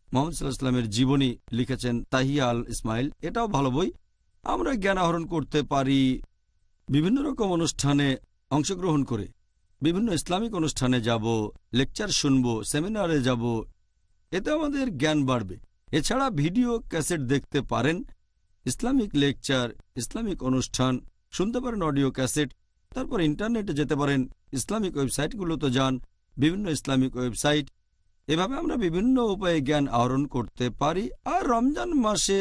মুহাম্মদ সাল্লাল্লাহু আলাইহি ওয়াসাল্লামের জীবনী লিখেছেন তাহিয়া আল ইসমাইল, এটাও ভালো বই। আমরা জ্ঞান আহরণ করতে পারি বিভিন্ন রকম অনুষ্ঠানে অংশগ্রহণ করে। বিভিন্ন ইসলামিক অনুষ্ঠানে যাব, লেকচার শুনব, সেমিনারে যাব, এতে আমাদের জ্ঞান বাড়বে। এছাড়া ভিডিও ক্যাসেট দেখতে পারেন, ইসলামিক লেকচার, ইসলামিক অনুষ্ঠান শুনতে পারেন অডিও ক্যাসেট। তারপর ইন্টারনেটে যেতে পারেন, ইসলামিক ওয়েবসাইটগুলোতে যান, বিভিন্ন ইসলামিক ওয়েবসাইট। এভাবে আমরা বিভিন্ন উপায়ে জ্ঞান আহরণ করতে পারি। আর রমজান মাসে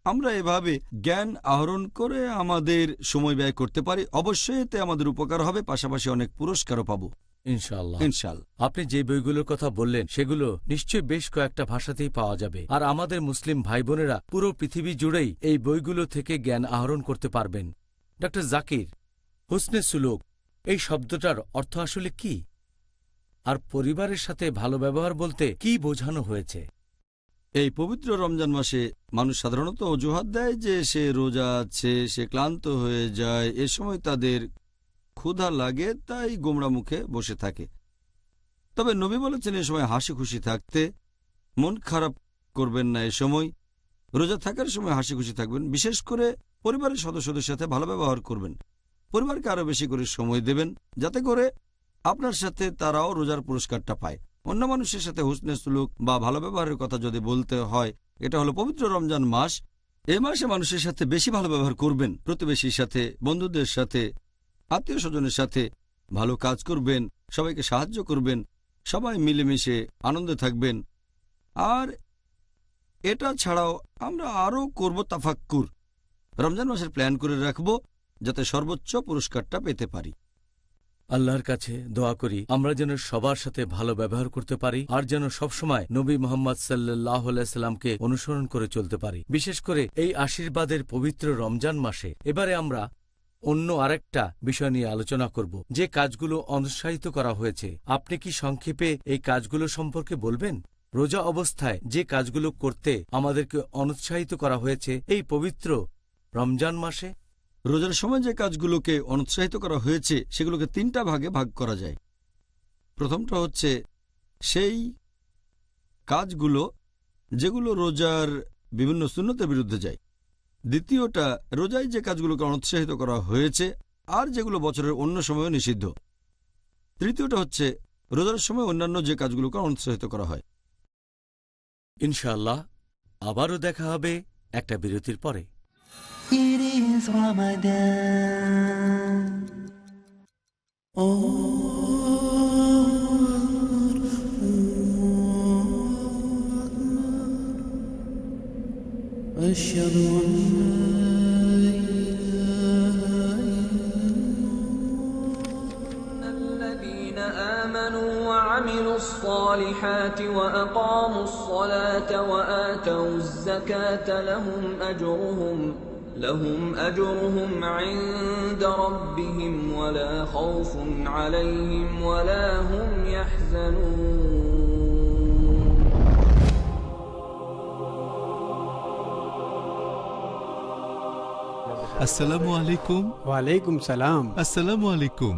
আমরা এভাবে জ্ঞান আহরণ করে আমাদের সময় ব্যয় করতে পারি। অবশ্যই এতে আমাদের উপকার হবে, পাশাপাশি অনেক পুরস্কারও পাবো ইনশাআল্লাহ। ইনশাআল্লাহ। আপনি যে বইগুলোর কথা বললেন সেগুলো নিশ্চয়ই বেশ কয়েকটা ভাষাতেই পাওয়া যাবে, আর আমাদের মুসলিম ভাই বোনেরা পুরো পৃথিবী জুড়েই এই বইগুলো থেকে জ্ঞান আহরণ করতে পারবেন। ডক্টর জাকির, হুসনে সুলুক এই শব্দটার অর্থ আসলে কি, আর পরিবারের সাথে ভালো ব্যবহার বলতে কি বোঝানো হয়েছে? এই পবিত্র রমজান মাসে মানুষ সাধারণত অজুহাত দেয় যে সে রোজা আছে, সে ক্লান্ত হয়ে যায়, এ সময় তাদের ক্ষুধা লাগে, তাই গোমড়া মুখে বসে থাকে। তবে নবী বলেছেন এ সময় হাসি খুশি থাকতে, মন খারাপ করবেন না। এ সময় রোজা থাকার সময় হাসি খুশি থাকবেন, বিশেষ করে পরিবারের সদস্যদের সাথে ভালো ব্যবহার করবেন। পরিবারকে আরও বেশি করে সময় দেবেন, যাতে করে আপনার সাথে তারাও রোজার পুরস্কারটা পায়। অন্য মানুষের সাথে হুসনে সুলুক বা ভালো ব্যবহারের কথা যদি বলতে হয়, এটা হলো পবিত্র রমজান মাস। এই মাসে মানুষের সাথে বেশি ভালো ব্যবহার করবেন, প্রতিবেশীর সাথে, বন্ধুদের সাথে, আত্মীয় স্বজনের সাথে ভালো কাজ করবেন, সবাইকে সাহায্য করবেন, সবাই মিলেমিশে আনন্দে থাকবেন। আর এটা ছাড়াও আমরা আরও করব তাফাক্কুর, রমজান মাসের প্ল্যান করে রাখব যাতে সর্বোচ্চ পুরস্কারটা পেতে পারি। আল্লাহর কাছে দোয়া করি আমরা যেন সবার সাথে ভালো ব্যবহার করতে পারি আর যেন সবসময় নবী মোহাম্মদ সাল্লাল্লাহু আলাইহি সাল্লামকে অনুসরণ করে চলতে পারি, বিশেষ করে এই আশীর্বাদের পবিত্র রমজান মাসে। এবারে আমরা অন্য আরেকটা বিষয় নিয়ে আলোচনা করব, যে কাজগুলো অনুৎসাহিত করা হয়েছে। আপনি কি সংক্ষেপে এই কাজগুলো সম্পর্কে বলবেন? রোজা অবস্থায় যে কাজগুলো করতে আমাদেরকে অনুৎসাহিত করা হয়েছে এই পবিত্র রমজান মাসে। রোজার সময় যে কাজগুলোকে অনুৎসাহিত করা হয়েছে সেগুলোকে 3টা ভাগে ভাগ করা যায়। প্রথমটা হচ্ছে সেই কাজগুলো যেগুলো রোজার বিভিন্ন সুন্নতের বিরুদ্ধে যায়। দ্বিতীয়টা রোজায় যে কাজগুলোকে অনুৎসাহিত করা হয়েছে আর যেগুলো বছরের অন্য সময়ে নিষিদ্ধ। তৃতীয়টা হচ্ছে রোজার সময় অন্যান্য যে কাজগুলোকে অনুৎসাহিত করা হয়। ইনশাআল্লাহ আবারও দেখা হবে একটা বিরতির পরে। It is Ramadan. أشهد أن الذين آمنوا وعملوا الصالحات وأقاموا الصلاة وآتوا الزكاة لهم أجرهم عند ربهم ولا خوف عليهم ولا هم يحزنون আসসালামু আলাইকুম। ওয়ালাইকুম সালাম। আসসালামু আলাইকুম।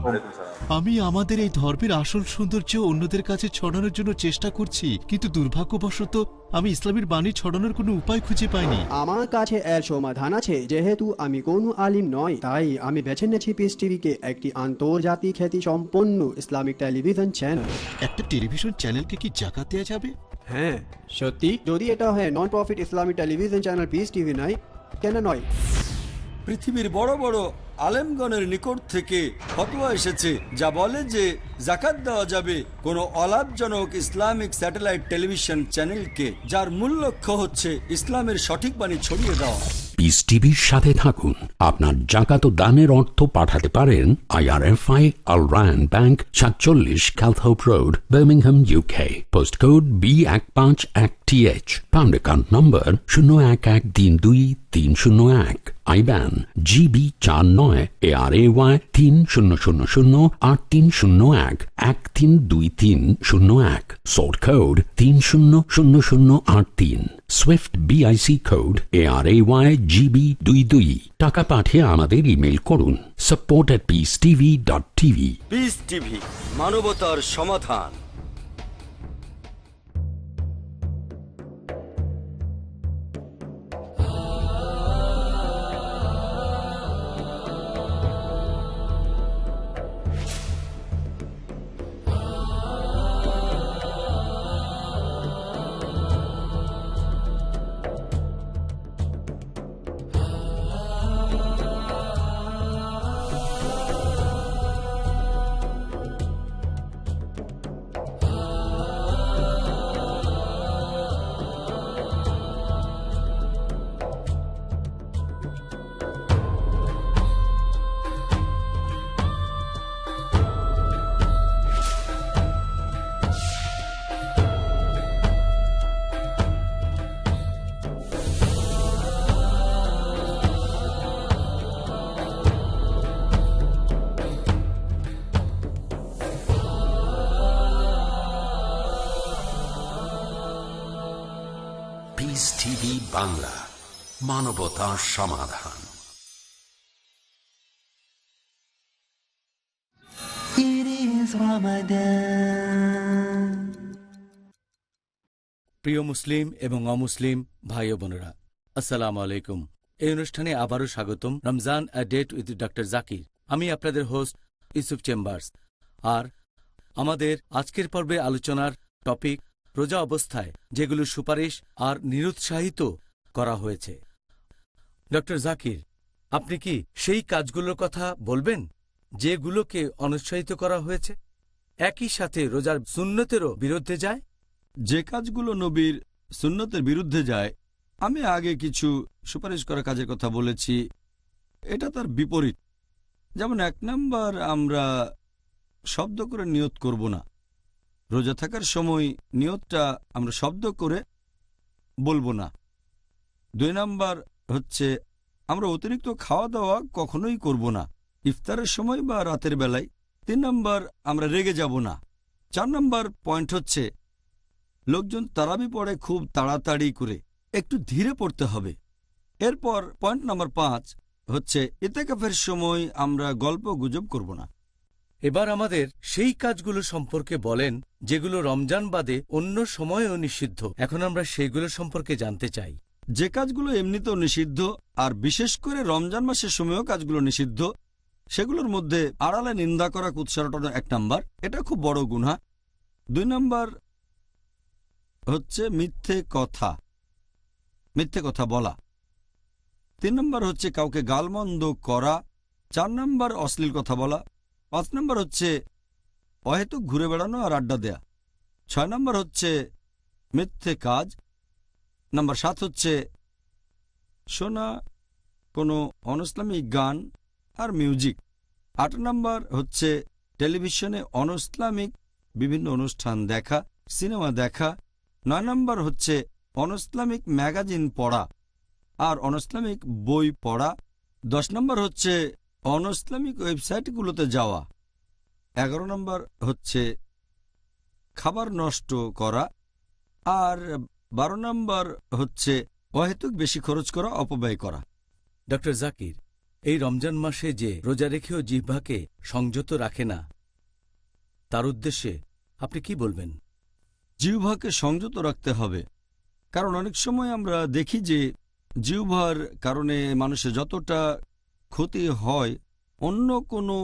আমি আমাদের এই ধর্মের আসল সৌন্দর্য অন্যদের কাছে ছড়ানোর জন্য চেষ্টা করছি, কিন্তু দুর্ভাগ্যবশত আমি ইসলামের বাণী ছড়ানোর কোনো উপায় খুঁজে পাইনি। আমার কাছে এর সমাধান আছে। যেহেতু আমি কোনো আলিম নই, তাই আমি বেছে নিয়েছি পিস টিভিকে, একটি আন্তর্জাতিক খ্যাতি সম্পন্ন ইসলামিক টেলিভিশন চ্যানেল। একটা টেলিভিশন চ্যানেলকে কি জাকাত দেওয়া যাবে? হ্যাঁ সত্যি, যদি এটা হয় non profit Islamic television channel piece TV নয়, কেন নয়? পৃথিবীর বড় বড় আলেমগণের নিকট থেকে ফতোয়া এসেছে যা বলে যে জাকাত দেওয়া যাবে কোনো অলাভজনক ইসলামিক স্যাটেলাইট টেলিভিশন চ্যানেলকে, যার মূল লক্ষ্য হচ্ছে ইসলামের সঠিক বাণী ছড়িয়ে দেওয়া। পিস টিভির সাথে থাকুন। আপনার জাকাত ও দানের অর্থ পাঠাতে পারেন IRFI Al Ryan Bank 47 Calthorpe Road, Birmingham, UK. Postcode B151TH. Pound account number 01132301. IBAN GB49 ARAY 30008301 132301. Sort code 300083. Swift BIC code ARAY GB22. টাকা পাঠিয়ে আমাদের ইমেল করুন support@peacetv.tv। পিস টিভি, মানবতার সমাধান। পিস টিভি বাংলা, মানবতার সমাধান। It is Ramadan. প্রিয় মুসলিম এবং অমুসলিম ভাই ও বোনেরা, আসসালামু আলাইকুম। এই অনুষ্ঠানে আবারও স্বাগতম। Ramzan a date with doctor Zakir. আমি আপনাদের হোস্ট ইউসুফ চেম্বার্স। আর আমাদের আজকের পর্বে আলোচনার টপিক রোজা অবস্থায় যেগুলো সুপারিশ আর নিরুৎসাহিত করা হয়েছে। ডক্টর জাকির, আপনি কি সেই কাজগুলোর কথা বলবেন যেগুলোকে অনুৎসাহিত করা হয়েছে, একই সাথে রোজার সুন্নতেরও বিরুদ্ধে যায়? যে কাজগুলো নবীর সুন্নতের বিরুদ্ধে যায়, আমি আগে কিছু সুপারিশ করা কাজের কথা বলেছি, এটা তার বিপরীত। যেমন 1 নম্বর, আমরা শব্দ করে নিয়ত করব না। রোজা থাকার সময় নিয়তটা আমরা শব্দ করে বলবো না। 2 নাম্বার হচ্ছে আমরা অতিরিক্ত খাওয়া দাওয়া কখনোই করব না, ইফতারের সময় বা রাতের বেলায়। 3 নাম্বার আমরা রেগে যাব না। 4 নাম্বার পয়েন্ট হচ্ছে লোকজন তারাবি পড়ে খুব তাড়াতাড়ি করে, একটু ধীরে পড়তে হবে। এরপর পয়েন্ট নাম্বার 5 হচ্ছে ইতিকাফের সময় আমরা গল্প গুজব করব না। এবার আমাদের সেই কাজগুলো সম্পর্কে বলেন যেগুলো রমজান বাদে অন্য সময়েও নিষিদ্ধ। এখন আমরা সেইগুলো সম্পর্কে জানতে চাই। যে কাজগুলো এমনিতেও নিষিদ্ধ আর বিশেষ করে রমজান মাসের সময়ও কাজগুলো নিষিদ্ধ, সেগুলোর মধ্যে আড়ালে নিন্দা করা, কুৎসারটানো 1 নাম্বার, এটা খুব বড় গুনাহ। 2 নাম্বার হচ্ছে মিথ্যে কথা বলা। 3 নাম্বার হচ্ছে কাউকে গালমন্দ করা। 4 নাম্বার অশ্লীল কথা বলা। 5 নাম্বার হচ্ছে অহেতুক ঘুরে বেড়ানো আর আড্ডা দেয়া। 6 নাম্বার হচ্ছে মিথ্যে কাজ। নাম্বার 7 হচ্ছে শোনা কোনো অনইসলামিক গান আর মিউজিক। 8 নাম্বার হচ্ছে টেলিভিশনে অনইসলামিক বিভিন্ন অনুষ্ঠান দেখা, সিনেমা দেখা। 9 নাম্বার হচ্ছে অনইসলামিক ম্যাগাজিন পড়া আর অনইসলামিক বই পড়া। 10 নাম্বার হচ্ছে অনইসলামিক ওয়েবসাইটগুলোতে যাওয়া। 11 নাম্বার হচ্ছে খাবার নষ্ট করা। আর 12 নাম্বার হচ্ছে অহেতুক বেশি খরচ করা, অপব্যয় করা। ডক্টর জাকির, এই রমজান মাসে যে রোজা রেখেও জিহ্বাকে সংযত রাখে না, তার উদ্দেশ্যে আপনি কি বলবেন? জিহ্বাকে সংযত রাখতে হবে, কারণ অনেক সময় আমরা দেখি যে জিহ্বার কারণে মানুষের যতটা ক্ষতি হয় অন্য কোনো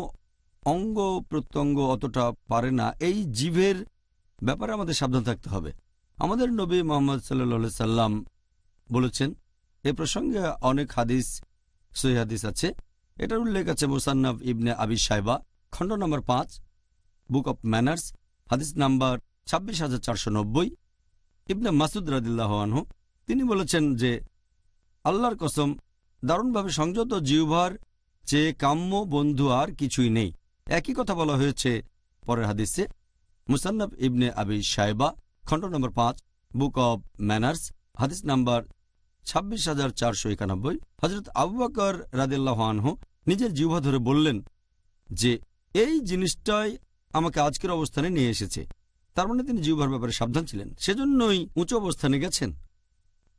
অঙ্গ প্রত্যঙ্গ অতটা পারে না। এই জিভের ব্যাপারে আমাদের সাবধান থাকতে হবে। আমাদের নবী মুহাম্মদ সাল্লাল্লাহু সাল্লাম বলেছেন, এ প্রসঙ্গে অনেক হাদিস, সহিহ হাদিস আছে। এটার উল্লেখ আছে মুসান্নাফ ইবনে আবি শাইবা, খণ্ড নম্বর 5, বুক অব ম্যানার্স, হাদিস নাম্বার 26,490। ইবনে মাসুদ রাদিয়াল্লাহু আনহু তিনি বলেছেন যে আল্লাহর কসম, দারুণভাবে সংযত জিহ্বার চেয়ে কাম্য বন্ধু আর কিছুই নেই। একই কথা বলা হয়েছে পরের হাদিসে, মুসান্নাফ ইবনে আবি শাইবা, খণ্ড নম্বর 5, বুক অব ম্যানার্স, হাদিস নাম্বার 26,491। হযরত আবু বকর রাদিয়াল্লাহু আনহু নিজের জিহ্বা ধরে বললেন যে এই জিনিসটাই আমাকে আজকের অবস্থানে নিয়ে এসেছে। তার মানে তিনি জিহ্বার ব্যাপারে সাবধান ছিলেন, সেজন্যই উঁচু অবস্থানে গেছেন।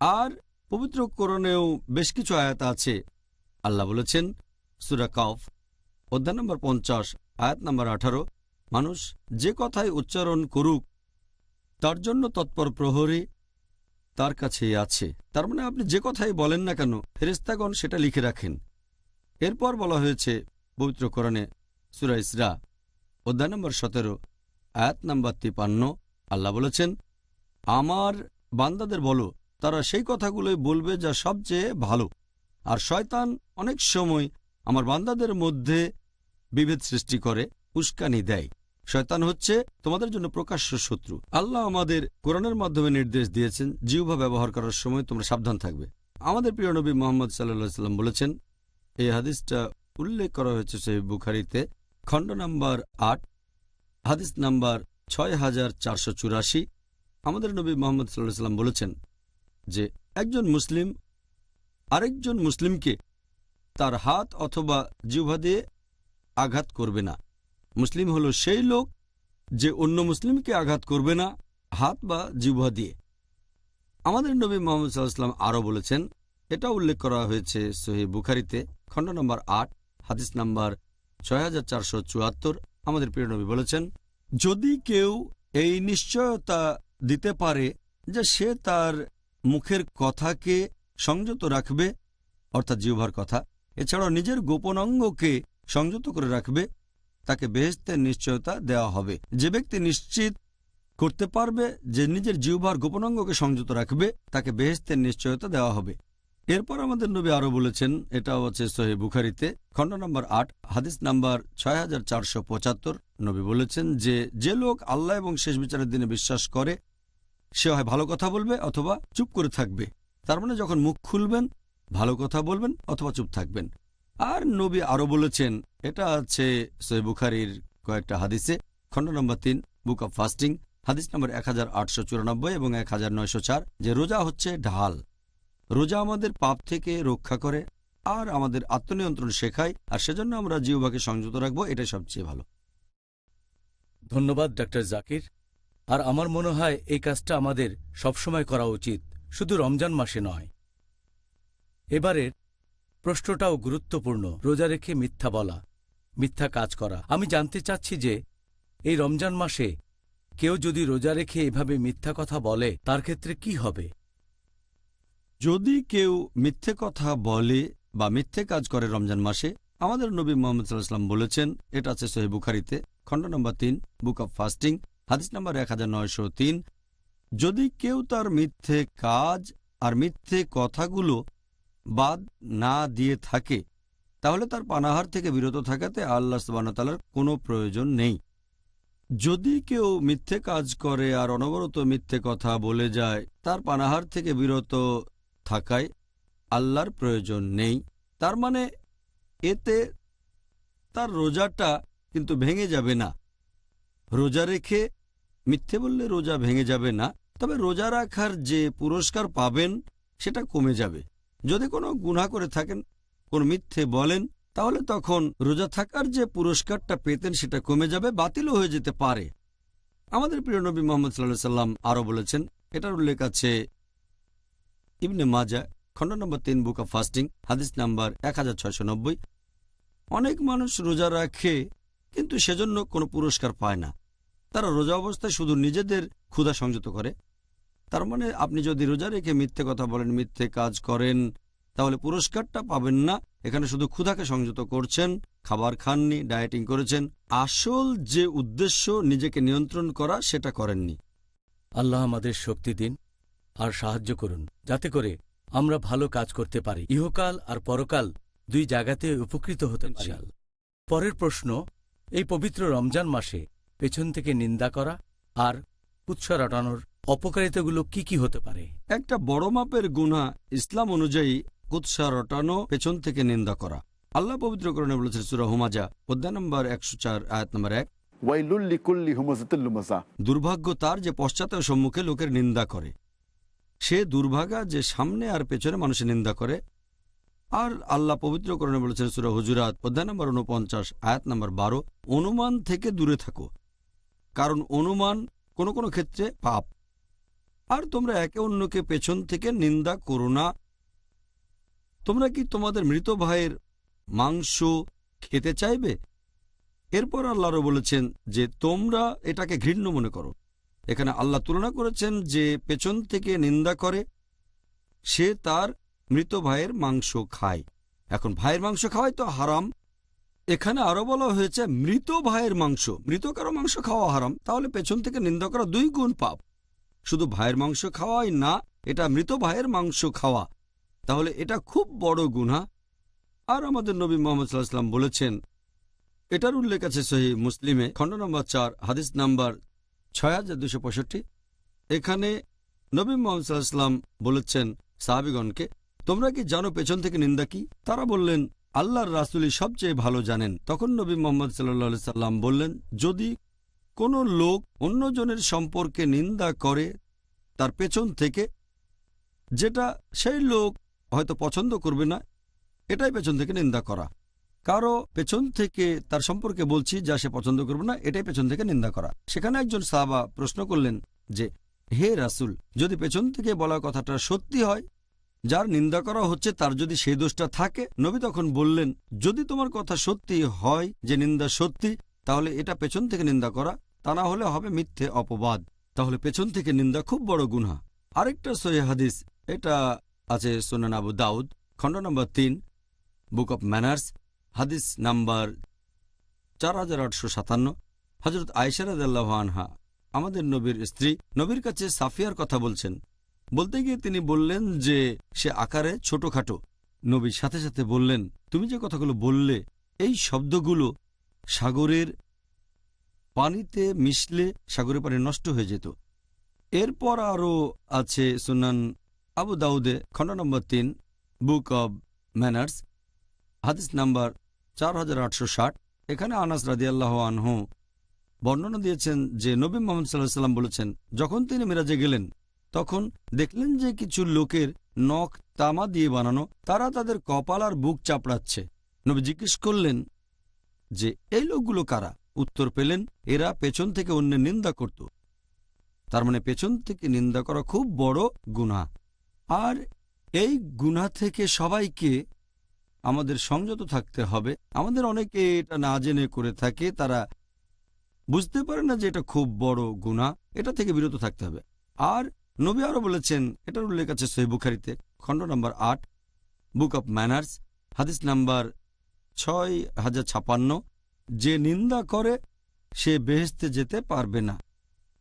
আর পবিত্র কোরআনেও বেশ কিছু আয়াত আছে। আল্লাহ বলেছেন সূরা কাফ, অধ্যায় নম্বর 50, আয়াত নম্বর 18, মানুষ যে কথাই উচ্চারণ করুক তার জন্য তৎপর প্রহরী তার কাছেই আছে। তার মানে আপনি যে কথাই বলেন না কেন, ফেরেশতাগণ সেটা লিখে রাখেন। এরপর বলা হয়েছে পবিত্র কোরআনে সূরা ইসরা, অধ্যায় নম্বর 17, আয়াত নম্বর 53, আল্লাহ বলেছেন, আমার বান্দাদের বলো তারা সেই কথাগুলোই বলবে যা সবচেয়ে ভালো, আর শয়তান অনেক সময় আমার বান্দাদের মধ্যে বিভেদ সৃষ্টি করে, উস্কানি দেয়। শয়তান হচ্ছে তোমাদের জন্য প্রকাশ্য শত্রু। আল্লাহ আমাদের কোরআনের মাধ্যমে নির্দেশ দিয়েছেন জিহ্বা ব্যবহার করার সময় তোমরা সাবধান থাকবে। আমাদের প্রিয় নবী মুহাম্মদ সাল্লাল্লাহু আলাইহি ওয়াসাল্লাম বলেছেন, এই হাদিসটা উল্লেখ করা হয়েছে সহিহ বুখারীতে, খণ্ড নাম্বার 8, হাদিস নাম্বার 6484। আমাদের নবী মুহাম্মদ সাল্লাল্লাহু আলাইহি ওয়াসাল্লাম বলেছেন যে একজন মুসলিম আরেকজন মুসলিমকে তার হাত অথবা জিহ্বা দিয়ে আঘাত করবে না। মুসলিম হলো সেই লোক যে অন্য মুসলিমকে আঘাত করবে না হাত বা জিহ্বা দিয়ে। আমাদের নবী মুহাম্মদ সাল্লাল্লাহু আলাইহি ওয়াসাল্লাম আরও বলেছেন, এটা উল্লেখ করা হয়েছে সহিহ বুখারীতে, খণ্ড নম্বর 8, হাদিস নাম্বার 6474। আমাদের প্রিয় নবী বলেছেন, যদি কেউ এই নিশ্চয়তা দিতে পারে যে সে তার মুখের কথাকে সংযত রাখবে, অর্থাৎ জিহ্বার কথা, এছাড়াও নিজের গোপন অঙ্গকে সংযত করে রাখবে, তাকে বেহেশতের নিশ্চয়তা দেওয়া হবে। যে ব্যক্তি নিশ্চিত করতে পারবে যে নিজের জিহ্বার গোপন অঙ্গকে সংযত রাখবে, তাকে বেহেশতের নিশ্চয়তা দেওয়া হবে। এরপর আমাদের নবী আরও বলেছেন, এটাও আছে সহিহ বুখারীতে, খণ্ড নম্বর 8, হাদিস নাম্বার 6475। নবী বলেছেন যে লোক আল্লাহ এবং শেষ বিচারের দিনে বিশ্বাস করে সে হয় ভালো কথা বলবে অথবা চুপ করে থাকবে। তার মানে যখন মুখ খুলবেন ভালো কথা বলবেন অথবা চুপ থাকবেন। আর নবী আরও বলেছেন, এটা আছে সহিহ বুখারীর কয়েকটা হাদিসে। খণ্ড নম্বর 3 বুক অব ফাস্টিং, হাদিস নম্বর 1894 এবং 1904, যে রোজা হচ্ছে ঢাল। রোজা আমাদের পাপ থেকে রক্ষা করে আর আমাদের আত্মনিয়ন্ত্রণ শেখায়, আর সেজন্য আমরা জিহ্বাকে সংযত রাখবো, এটাই সবচেয়ে ভালো। ধন্যবাদ ডক্টর জাকির। আর আমার মনে হয় এই কাজটা আমাদের সবসময় করা উচিত, শুধু রমজান মাসে নয়। এবারের প্রশ্নটাও গুরুত্বপূর্ণ, রোজা রেখে মিথ্যা বলা, মিথ্যা কাজ করা। আমি জানতে চাচ্ছি যে এই রমজান মাসে কেউ যদি রোজা রেখে এভাবে মিথ্যা কথা বলে তার ক্ষেত্রে কি হবে? যদি কেউ মিথ্যে কথা বলে বা মিথ্যে কাজ করে রমজান মাসে, আমাদের নবী মুহাম্মদ সাল্লাল্লাহু আলাইহি ওয়াসাল্লাম বলেছেন, এটা আছে সহিহ বুখারীতে, খণ্ড নম্বর 3 বুক অব ফাস্টিং, হাদিস নম্বর 1903, যদি কেউ তার মিথ্যে কাজ আর মিথ্যে কথাগুলো বাদ না দিয়ে থাকে, তাহলে তার পানাহার থেকে বিরত থাকাতে আল্লাহ সুবহানাহু ওয়া তাআলার কোনো প্রয়োজন নেই। যদি কেউ মিথ্যে কাজ করে আর অনবরত মিথ্যে কথা বলে যায়, তার পানাহার থেকে বিরত থাকায় আল্লাহর প্রয়োজন নেই। তার মানে এতে তার রোজাটা কিন্তু ভেঙে যাবে না। রোজা রেখে মিথ্যে বললে রোজা ভেঙে যাবে না, তবে রোজা রাখার যে পুরস্কার পাবেন সেটা কমে যাবে। যদি কোনো গুনাহ করে থাকেন, কোন মিথ্যে বলেন, তাহলে তখন রোজা থাকার যে পুরস্কারটা পেতেন সেটা কমে যাবে, বাতিলও হয়ে যেতে পারে। আমাদের প্রিয় নবী মুহাম্মদ সাল্লাল্লাহু আলাইহি ওয়াসাল্লাম আরও বলেছেন, এটার উল্লেখ আছে ইবনে মাজাহ, খণ্ড নম্বর 3 বুক অব ফাস্টিং, হাদিস নাম্বার 1690, অনেক মানুষ রোজা রাখে কিন্তু সেজন্য কোনো পুরস্কার পায় না। তারা রোজা অবস্থায় শুধু নিজেদের ক্ষুধা সংযত করে। তার মানে আপনি যদি রোজা রেখে মিথ্যে কথা বলেন, মিথ্যে কাজ করেন, তাহলে পুরস্কারটা পাবেন না। এখানে শুধু ক্ষুধাকে সংযত করছেন, খাবার খাননি, ডায়েটিং করেছেন। আসল যে উদ্দেশ্য নিজেকে নিয়ন্ত্রণ করা, সেটা করেননি। আল্লাহ আমাদের শক্তি দিন আর সাহায্য করুন, যাতে করে আমরা ভালো কাজ করতে পারি, ইহকাল আর পরকাল দুই জায়গাতে উপকৃত হতে পারি। পরের প্রশ্ন, এই পবিত্র রমজান মাসে পেছন থেকে নিন্দা করা আর কুৎসা রটানোর অপকারিতাগুলো কি কি হতে পারে? একটা বড় মাপের গুনাহ ইসলাম অনুযায়ী কুৎসা রটানো, পেছন থেকে নিন্দা করা। আল্লাহ পবিত্র কোরআনে বলেছেন সূরা হুমাজা, অধ্যায় নম্বর 104, আয়াত নম্বর 1, ওয়াইলুল লিকুল্লি হুমাযাতিল লুমাযা, দুর্ভাগ্য তার যে পশ্চাতে ও সম্মুখে লোকের নিন্দা করে। সে দুর্ভাগা যে সামনে আর পেছনে মানুষের নিন্দা করে। আর আল্লাহ পবিত্র কোরআনে বলেছেন সূরা হুজুরাত, অধ্যায় নম্বর 49, আয়াত নম্বর 12, অনুমান থেকে দূরে থাকো, কারণ অনুমান কোনো কোনো ক্ষেত্রে পাপ। আর তোমরা একে অন্যকে পেছন থেকে নিন্দা করো না। তোমরা কি তোমাদের মৃত ভাইয়ের মাংস খেতে চাইবে? এরপর আল্লাহরও বলেছেন যে তোমরা এটাকে ঘৃণ্য মনে করো। এখানে আল্লাহ তুলনা করেছেন যে পেছন থেকে নিন্দা করে সে তার মৃত ভাইয়ের মাংস খায়। এখন ভাইয়ের মাংস খাওয়াই তো হারাম। এখানে আরো বলা হয়েছে মৃত ভাইয়ের মাংস। মৃত কারো মাংস খাওয়া হারাম, তাহলে পেছন থেকে নিন্দা করা 2 গুণ পাপ। শুধু ভাইয়ের মাংস খাওয়াই না, এটা মৃত ভাইয়ের মাংস খাওয়া, তাহলে এটা খুব বড় গুনাহ। আর আমাদের নবী মুহাম্মদ সাল্লাল্লাহু আলাইহি ওয়াসাল্লাম বলেছেন, এটার উল্লেখ আছে সহিহ মুসলিমে, খণ্ড নম্বর 4, হাদিস নাম্বার 6265। এখানে নবী মুহাম্মদ সাল্লাল্লাহু আলাইহি ওয়াসাল্লাম বলেছেন সাহাবীগণকে, তোমরা কি জানো পেছন থেকে নিন্দা কি? তারা বললেন, আল্লাহর রাসূলই সবচেয়ে ভালো জানেন। তখন নবী মুহাম্মদ সাল্লাল্লাহু আলাইহি ওয়াসাল্লাম বললেন, যদি কোনো লোক অন্যজনের সম্পর্কে নিন্দা করে তার পেছন থেকে, যেটা সেই লোক হয়তো পছন্দ করবে না, এটাই পেছন থেকে নিন্দা করা। কারো পেছন থেকে তার সম্পর্কে বলছি যা সে পছন্দ করবে না, এটাই পেছন থেকে নিন্দা করা। সেখানে একজন সাহাবা প্রশ্ন করলেন যে, হে রাসূল, যদি পেছন থেকে বলা কথাটা সত্যি হয়, যার নিন্দা করা হচ্ছে তার যদি সেই দোষটা থাকে? নবী তখন বললেন, যদি তোমার কথা সত্যি হয় যে নিন্দা সত্যি, তাহলে এটা পেছন থেকে নিন্দা করা, তা না হলে হবে মিথ্যে অপবাদ। তাহলে পেছন থেকে নিন্দা খুব বড় গুনাহ। আরেকটা সহিহ হাদিস, এটা আছে সুনান আবু দাউদ, খণ্ড নম্বর 3, বুক অব ম্যানার্স, হাদিস নাম্বার 4857। হযরত আয়েশা রাদিয়াল্লাহু আনহা, আমাদের নবীর স্ত্রী, নবীর কাছে সাফিয়ার কথা বলছেন। বলতে গিয়ে তিনি বললেন যে সে আকারে ছোটখাটো। নবীর সাথে সাথে বললেন, তুমি যে কথাগুলো বললে, এই শব্দগুলো সাগরের পানিতে মিশলে সাগরের পানি নষ্ট হয়ে যেত। এরপর আরও আছে সুনান আবু দাউদে, খণ্ড নম্বর 3, বুক অব ম্যানার্স, হাদিস নাম্বার 4860। এখানে আনাস রাদিয়াল্লাহু আনহু বর্ণনা দিয়েছেন যে নবী মুহাম্মদ সাল্লাল্লাহু আলাইহি ওয়াসাল্লাম বলেছেন, যখন তিনি মিরাজে গেলেন তখন দেখলেন যে কিছু লোকের নখ তামা দিয়ে বানানো, তারা তাদের কপাল আর বুক চাপড়াচ্ছে। নবী জিজ্ঞেস করলেন যে এই লোকগুলো কারা? উত্তর পেলেন, এরা পেছন থেকে অন্যের নিন্দা করত। তার মানে পেছন থেকে নিন্দা করা খুব বড় গুনাহ, আর এই গুনাহ থেকে সবাইকে আমাদের সংযত থাকতে হবে। আমাদের অনেকে এটা না জেনে করে থাকে, তারা বুঝতে পারে না যে এটা খুব বড় গুনাহ, এটা থেকে বিরত থাকতে হবে। আর নবী আরও বলেছেন, এটার উল্লেখ আছে সহিহ বুখারীতে, খণ্ড নম্বর 8, বুক অব ম্যানার্স, হাদিস নাম্বার 6056, যে নিন্দা করে সে বেহেশতে যেতে পারবে না।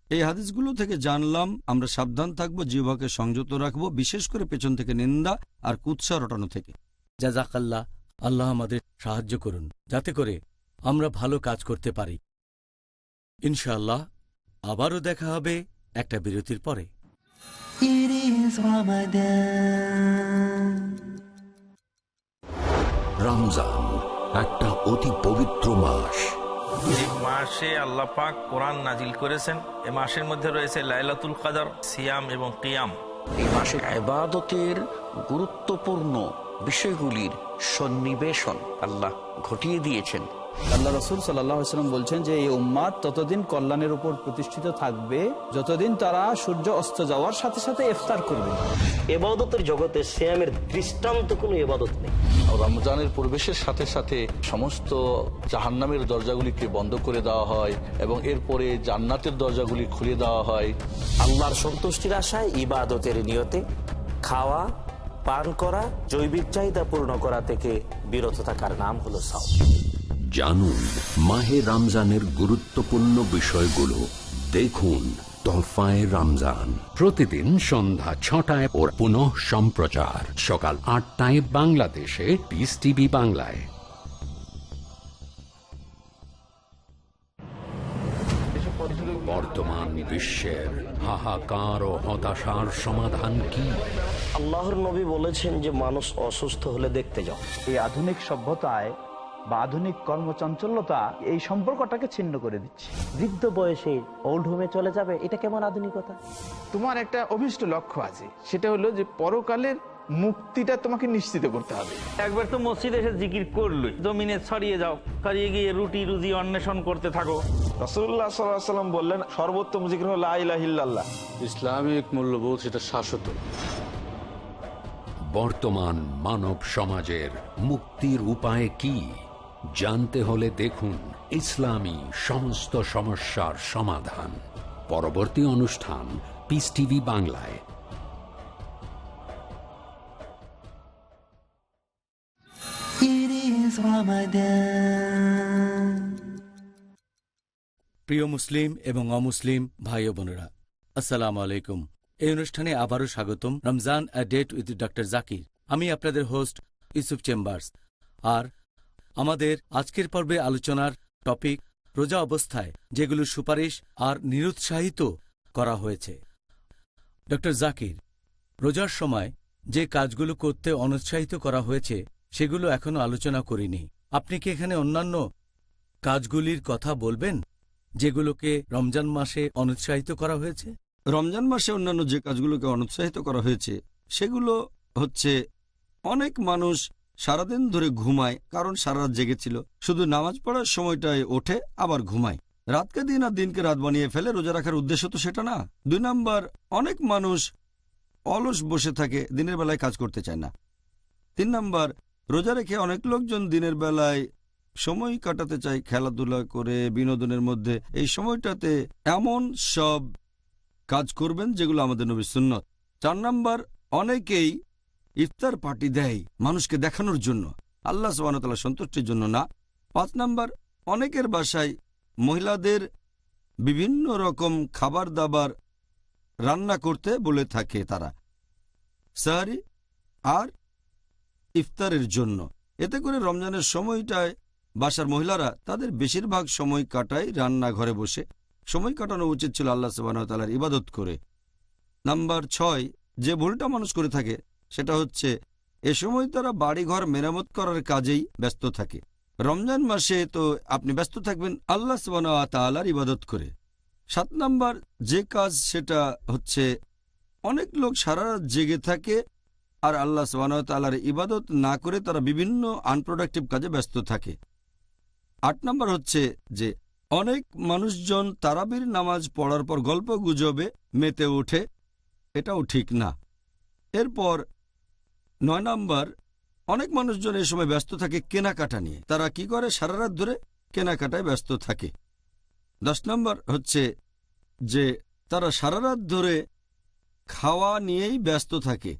এই হাদিসগুলো থেকে জানলাম আমরা সাবধান থাকবো, জিহ্বাকে সংযত রাখবো, বিশেষ করে পেছন থেকে নিন্দা আর কুৎসা রটানো থেকে। জাযাকাল্লাহ, আল্লাহ আমাদের সাহায্য করুন যাতে করে আমরা ভালো কাজ করতে পারি। ইনশাআল্লাহ আবারও দেখা হবে একটা বিরতির পরে। It is Ramadan. রমজান একটা অতি পবিত্র মাস। এই মাসে আল্লাহ পাক কোরআন নাজিল করেছেন। এই মাসের মধ্যে রয়েছে লাইলাতুল কদর, সিয়াম এবং কিয়াম। এই মাসে ইবাদতের গুরুত্বপূর্ণ বিষয়গুলির সন্নিবেশন আল্লাহ ঘটিয়ে দিয়েছেন। আল্লাহ রাসূল সাল্লাল্লাহু আলাইহি ওয়াসাল্লাম বলছেন যে এই উম্মাত ততদিন কল্যাণের উপর প্রতিষ্ঠিত থাকবে যতদিন তারা সূর্য অস্ত যাওয়ার সাথে সাথে ইফতার করবে। ইবাদতের জগতে সিয়ামের দৃষ্টান্ত কোনো ইবাদত নেই। রমজানের প্রবেশের সাথে সাথে সমস্ত জাহান্নামের দরজাগুলিকে বন্ধ করে দেওয়া হয় এবং এরপরে জান্নাতের দরজাগুলি খুলে দেওয়া হয়। আল্লাহর সন্তুষ্টির আশায় ইবাদতের নিয়তে খাওয়া পান করা, জৈবিক চাহিদা পূর্ণ করা থেকে বিরত থাকার নাম হলো সাওম। জানুন মাহে রমজানের গুরুত্বপূর্ণ বিষয়গুলো। দেখুন তোহফায়ে রমজান প্রতিদিন সন্ধ্যা 6টায় ও পুনঃ সম্প্রচার সকাল 8টায় বাংলাদেশে পিস টিভি বাংলায়। বর্তমান বিশ্বের হাহাকার ও হতাশার সমাধান কি? আল্লাহর নবী বলেছেন যে মানুষ অসুস্থ হলে দেখতে যাও। এই আধুনিক সভ্যতায় বা আধুনিক কর্মচঞ্চলতা এই সম্পর্কটাকে ছিন্ন করে দিচ্ছে। বৃদ্ধ বয়সে ওল্ড হোমে চলে যাবে, এটা কেমন আধুনিকতা? তোমার একটা অভিষ্ট লক্ষ্য আছে, সেটা হলো যে পরকালের মুক্তিটা তোমাকে নিশ্চিত করতে হবে। একবার তো মসজিদে এসে জিকির করলই, জমিনে ছড়িয়ে যাও, ছড়িয়ে গিয়ে রুটি রুজি অন্বেষণ করতে থাকো। রাসূলুল্লাহ সাল্লাল্লাহু আলাইহি ওয়াসাল্লাম বললেন, সর্বোত্তম জিকির হলো লা ইলাহা ইল্লাল্লাহ। ইসলামিক মূল্যবোধ সেটা শাশ্বত। বর্তমান মানব সমাজের মুক্তির উপায় কি জানতে হলে দেখুন ইসলামী সমস্ত সমস্যার সমাধান। পরবর্তী অনুষ্ঠান পিস টিভি বাংলায়। It is Ramadan. প্রিয় মুসলিম এবং অমুসলিম ভাই ও বোনেরা, আসসালামু আলাইকুম। এই অনুষ্ঠানে আবারও স্বাগতম। Ramzan a date with doctor Zakir. আমি আপনাদের হোস্ট ইউসুফ চেম্বার্স। আর আমাদের আজকের পর্বে আলোচনার টপিক রোজা অবস্থায় যেগুলো সুপারিশ আর নিরুৎসাহিত করা হয়েছে। ডক্টর জাকির, রোজার সময় যে কাজগুলো করতে অনুৎসাহিত করা হয়েছে সেগুলো এখনো আলোচনা করিনি। আপনি কি এখানে অন্যান্য কাজগুলির কথা বলবেন যেগুলোকে রমজান মাসে অনুৎসাহিত করা হয়েছে? রমজান মাসে অন্যান্য যে কাজগুলোকে অনুৎসাহিত করা হয়েছে সেগুলো হচ্ছে, অনেক মানুষ সারাদিন ধরে ঘুমায় কারণ সারা রাত জেগেছিল, শুধু নামাজ পড়ার সময়টায় ওঠে আবার ঘুমায়। রাতকে দিন আর দিনকে রাত বানিয়ে ফেলে। রোজা রাখার উদ্দেশ্য তো সেটা না। 2 নাম্বার, অনেক মানুষ অলস বসে থাকে, দিনের বেলায় কাজ করতে চায় না। 3 নাম্বার, রোজা রেখে অনেক লোকজন দিনের বেলায় সময় কাটাতে চায় খেলাধুলা করে, বিনোদনের মধ্যে। এই সময়টাতে এমন সব কাজ করবেন যেগুলো আমাদের নবীর সুন্নত। 4 নাম্বার, অনেকেই ইফতার পার্টি দেয় মানুষকে দেখানোর জন্য, আল্লাহ সুবহানাহু ওয়া তাআলা সন্তুষ্টির জন্য না। 5 নাম্বার, অনেকের বাসায় মহিলাদের বিভিন্ন রকম খাবার দাবার রান্না করতে বলে থাকে তারা, সাহরি আর ইফতারের জন্য। এতে করে রমজানের সময়টায় বাসার মহিলারা তাদের বেশিরভাগ সময় কাটায় রান্নাঘরে বসে। সময় কাটানো উচিত ছিল আল্লাহ সুবহানাহু ওয়া তাআলার ইবাদত করে। নাম্বার 6, যে ভুলটা মানুষ করে থাকে সেটা হচ্ছে এ সময় তারা বাড়িঘর মেরামত করার কাজেই ব্যস্ত থাকে। রমজান মাসে তো আপনি ব্যস্ত থাকবেন আল্লাহ সুবহানাহু ওয়া তাআলার ইবাদত করে। 7 নাম্বার যে কাজ সেটা হচ্ছে অনেক লোক সারা রাত জেগে থাকে আর আল্লাহ সুবহানাহু ওয়া তাআলার ইবাদত না করে তারা বিভিন্ন আনপ্রোডাক্টিভ কাজে ব্যস্ত থাকে। 8 নাম্বার হচ্ছে যে অনেক মানুষজন তারাবির নামাজ পড়ার পর গল্প গুজবে মেতে ওঠে, এটাও ঠিক না। এরপর 9 নাম্বার অনেক মানুষজন এই সময় ব্যস্ত থাকে কেনাকাটা নিয়ে। তারা কি করে? সারা রাত ধরে কেনাকাটায় ব্যস্ত থাকে। 10 নাম্বার হচ্ছে যে তারা সারা রাত ধরে খাওয়া নিয়েই ব্যস্ত থাকে।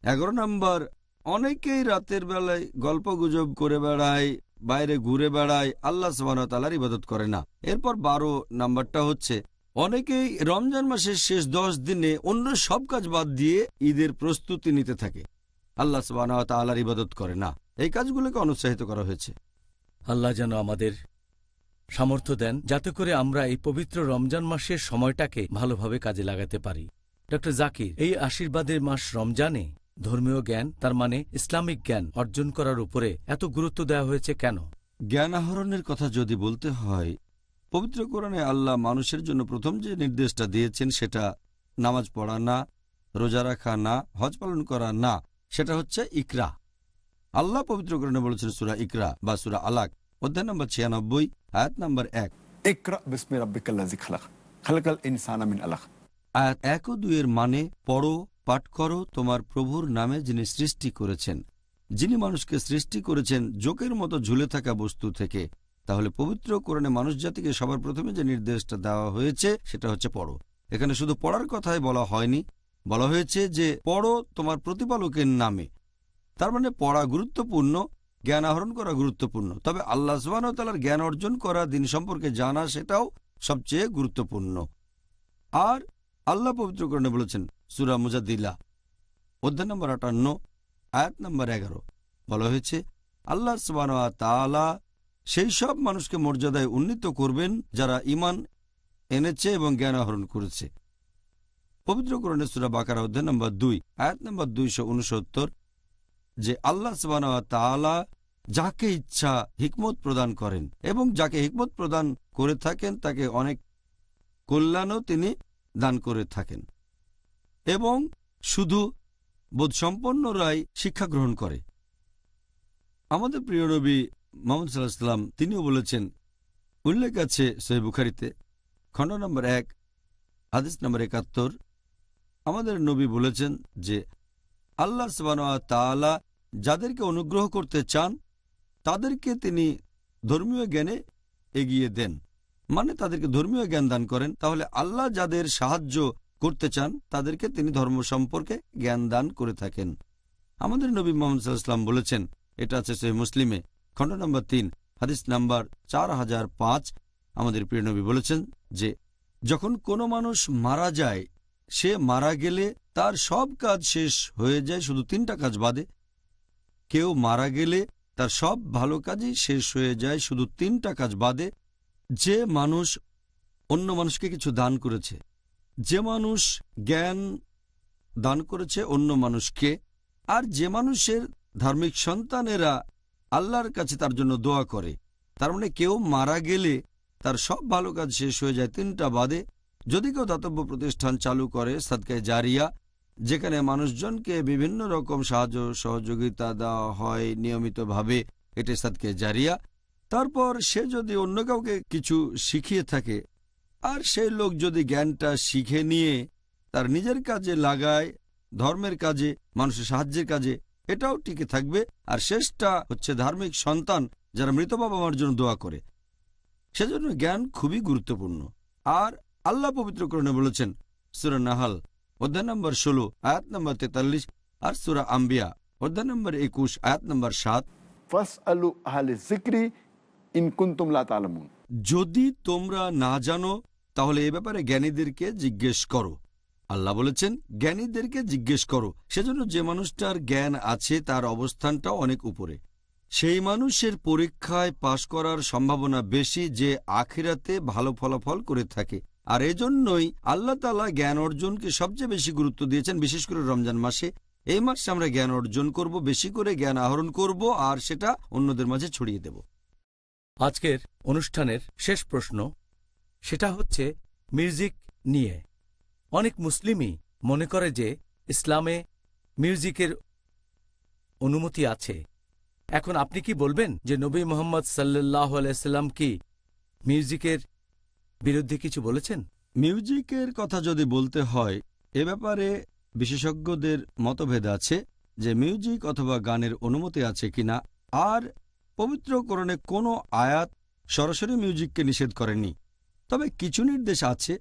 11 নাম্বার অনেকেই রাতের বেলায় গল্প গুজব করে বেড়ায়, বাইরে ঘুরে বেড়ায়, আল্লাহ সুবহানাহু ওয়া তাআলার ইবাদত করে না। এরপর 12 নাম্বারটা হচ্ছে অনেকেই রমজান মাসের শেষ 10 দিনে অন্য সব কাজ বাদ দিয়ে ঈদের প্রস্তুতি নিতে থাকে, আল্লাহ সুবহানাহু ওয়া তাআলার ইবাদত করে না। এই কাজগুলোকে অনুৎসাহিত করা হয়েছে। আল্লাহ যেন আমাদের সামর্থ্য দেন যাতে করে আমরা এই পবিত্র রমজান মাসের সময়টাকে ভালোভাবে কাজে লাগাতে পারি। ডক্টর জাকির, এই আশীর্বাদের মাস রমজানে ধর্মীয় জ্ঞান, তার মানে ইসলামিক জ্ঞান অর্জন করার উপরে এত গুরুত্ব দেওয়া হয়েছে কেন? জ্ঞান আহরণের কথা যদি বলতে হয়, পবিত্র কোরআনে আল্লাহ মানুষের জন্য প্রথম যে নির্দেশটা দিয়েছেন সেটা নামাজ পড়া না, রোজা রাখা না, হজ পালন করা না, সেটা হচ্ছে ইকরা। আল্লাহ পবিত্র কোরআনে বলেছেন সূরা ইকরা বা সূরা আলাক অধ্যায় নম্বর 96 আয়াত নম্বর 1, ইকরা বিসমি রাব্বিকাল্লাযী খালাক খালাকাল ইনসানা মিন আলাক। আয়াত 1 ও 2 এর মানে পড়ো, পাঠ করো তোমার প্রভুর নামে যিনি সৃষ্টি করেছেন, যিনি মানুষকে সৃষ্টি করেছেন জোকের মতো ঝুলে থাকা বস্তু থেকে। তাহলে পবিত্র কোরআনে মানুষ জাতিকে সবার প্রথমে যে নির্দেশটা দেওয়া হয়েছে সেটা হচ্ছে পড়ো। এখানে শুধু পড়ার কথাই বলা হয়নি, বলা হয়েছে যে পড়ো তোমার প্রতিপালকের নামে। তার মানে পড়া গুরুত্বপূর্ণ, জ্ঞান আহরণ করা গুরুত্বপূর্ণ, তবে আল্লাহ সুবহানাহু ওয়া তাআলার জ্ঞান অর্জন করা, দিন সম্পর্কে জানা, সেটাও সবচেয়ে গুরুত্বপূর্ণ। আর আল্লাহ পবিত্র কোরআনে বলেছেন সূরা মুজাদ্দিলা অধ্যায় নম্বর 58 আয়াত নম্বর 11, বলা হয়েছে আল্লাহ সুবহানাহু ওয়া তাআলা সেই সব মানুষকে মর্যাদায় উন্নীত করবেন যারা ঈমান এনেছে এবং জ্ঞান আহরণ করেছে। পবিত্র কোরআনে সূরা বাকারা অধ্যায় নম্বর 2 আয়াত নম্বর 269, যে আল্লাহ সুবহানাহু ওয়া তাআলা যাকে ইচ্ছা হিকমত প্রদান করেন এবং যাকে হিকমত প্রদান করে থাকেন তাকে অনেক কল্যাণও তিনি দান করে থাকেন, এবং শুধু বোধসম্পন্নরাই শিক্ষা গ্রহণ করে। আমাদের প্রিয় নবী মুহাম্মদ সাল্লাল্লাহু আলাইহি ওয়াসাল্লাম তিনিও বলেছেন, উল্লেখ আছে সহিহ বুখারীতে খণ্ড নম্বর 1 হাদিস নম্বর 71, আমাদের নবী বলেছেন যে আল্লাহ সুবহানাহু ওয়া তাআলা যাদেরকে অনুগ্রহ করতে চান তাদেরকে তিনি ধর্মীয় জ্ঞানে এগিয়ে দেন, মানে তাদেরকে ধর্মীয় জ্ঞান দান করেন। তাহলে আল্লাহ যাদের সাহায্য করতে চান তাদেরকে তিনি ধর্ম সম্পর্কে জ্ঞান দান করে থাকেন। আমাদের নবী মুহাম্মদ সাল্লাল্লাহু আলাইহি ওয়াসাল্লাম বলেছেন, এটা আছে সহিহ মুসলিমে খণ্ড নম্বর 3 হাদিস নাম্বার 4005, আমাদের প্রিয় নবী বলেছেন যে যখন কোনো মানুষ মারা যায়, সে মারা গেলে তার সব কাজ শেষ হয়ে যায় শুধু 3টা কাজ বাদে। কেউ মারা গেলে তার সব ভালো কাজই শেষ হয়ে যায় শুধু 3টা কাজ বাদে। যে মানুষ অন্য মানুষকে কিছু দান করেছে, যে মানুষ জ্ঞান দান করেছে অন্য মানুষকে, আর যে মানুষের ধার্মিক সন্তানেরা আল্লাহর কাছে তার জন্য দোয়া করে। তার মানে কেউ মারা গেলে তার সব ভালো কাজ শেষ হয়ে যায় 3টা বাদে। যদি কেউ দাতব্য প্রতিষ্ঠান চালু করে, সাদকায়ে জারিয়া, যেখানে মানুষজনকে বিভিন্ন রকম সাহায্য সহযোগিতা দেওয়া হয় নিয়মিতভাবে, এটি সাদকায়ে জারিয়া। তারপর সে যদি অন্য কাউকে কিছু শিখিয়ে থাকে আর সেই লোক যদি জ্ঞানটা শিখে নিয়ে তার নিজের কাজে লাগায়, ধর্মের কাজে, মানুষের সাহায্যের কাজে, এটাও টিকে থাকবে। আর শেষটা হচ্ছে ধার্মিক সন্তান যারা মৃত বাবা মার জন্য দোয়া করে। সেজন্য জ্ঞান খুবই গুরুত্বপূর্ণ। আর আল্লাহ পবিত্র কোরআনে বলেছেন সূরা নাহাল অধ্যায় নম্বর 16 আয়াত নম্বর 43 আর সূরা আম্বিয়া অধ্যায় নম্বর 21 আয়াত নম্বর 7, ফাসআলু আহলে যিকরি ইন কুনতুম লা তা'লামুন। যদি তোমরা না জানো তাহলে এ ব্যাপারে জ্ঞানীদেরকে জিজ্ঞেস করো। আল্লাহ বলেছেন জ্ঞানীদেরকে জিজ্ঞেস করো। সেজন্য যে মানুষটার জ্ঞান আছে তার অবস্থানটাও অনেক উপরে। সেই মানুষের পরীক্ষায় পাশ করার সম্ভাবনা বেশি যে আখিরাতে ভালো ফলাফল করে থাকে। আর এজন্যই আল্লাহ তাআলা জ্ঞান অর্জনকে সবচেয়ে বেশি গুরুত্ব দিয়েছেন, বিশেষ করে রমজান মাসে। এই মাসে আমরা জ্ঞান অর্জন করব, বেশি করে জ্ঞান আহরণ করব আর সেটা অন্যদের মাঝে ছড়িয়ে দেব। আজকের অনুষ্ঠানের শেষ প্রশ্ন, সেটা হচ্ছে মিউজিক নিয়ে। অনেক মুসলিমই মনে করে যে ইসলামে মিউজিকের অনুমতি আছে। এখন আপনি কি বলবেন যে নবী মুহাম্মদ সাল্লাল্লাহু আলাইহি সাল্লাম কি মিউজিকের বিরুদ্ধে কিছু বলেছেন? মিউজিকের কথা যদি বলতে হয়, এ ব্যাপারে বিশেষজ্ঞদের মতভেদ আছে যে মিউজিক অথবা গানের অনুমতি আছে কিনা। আর পবিত্র কোরআনে কোনো আয়াত সরাসরি মিউজিককে নিষেধ করেনি, তবে কিছু নির্দেশ আছে।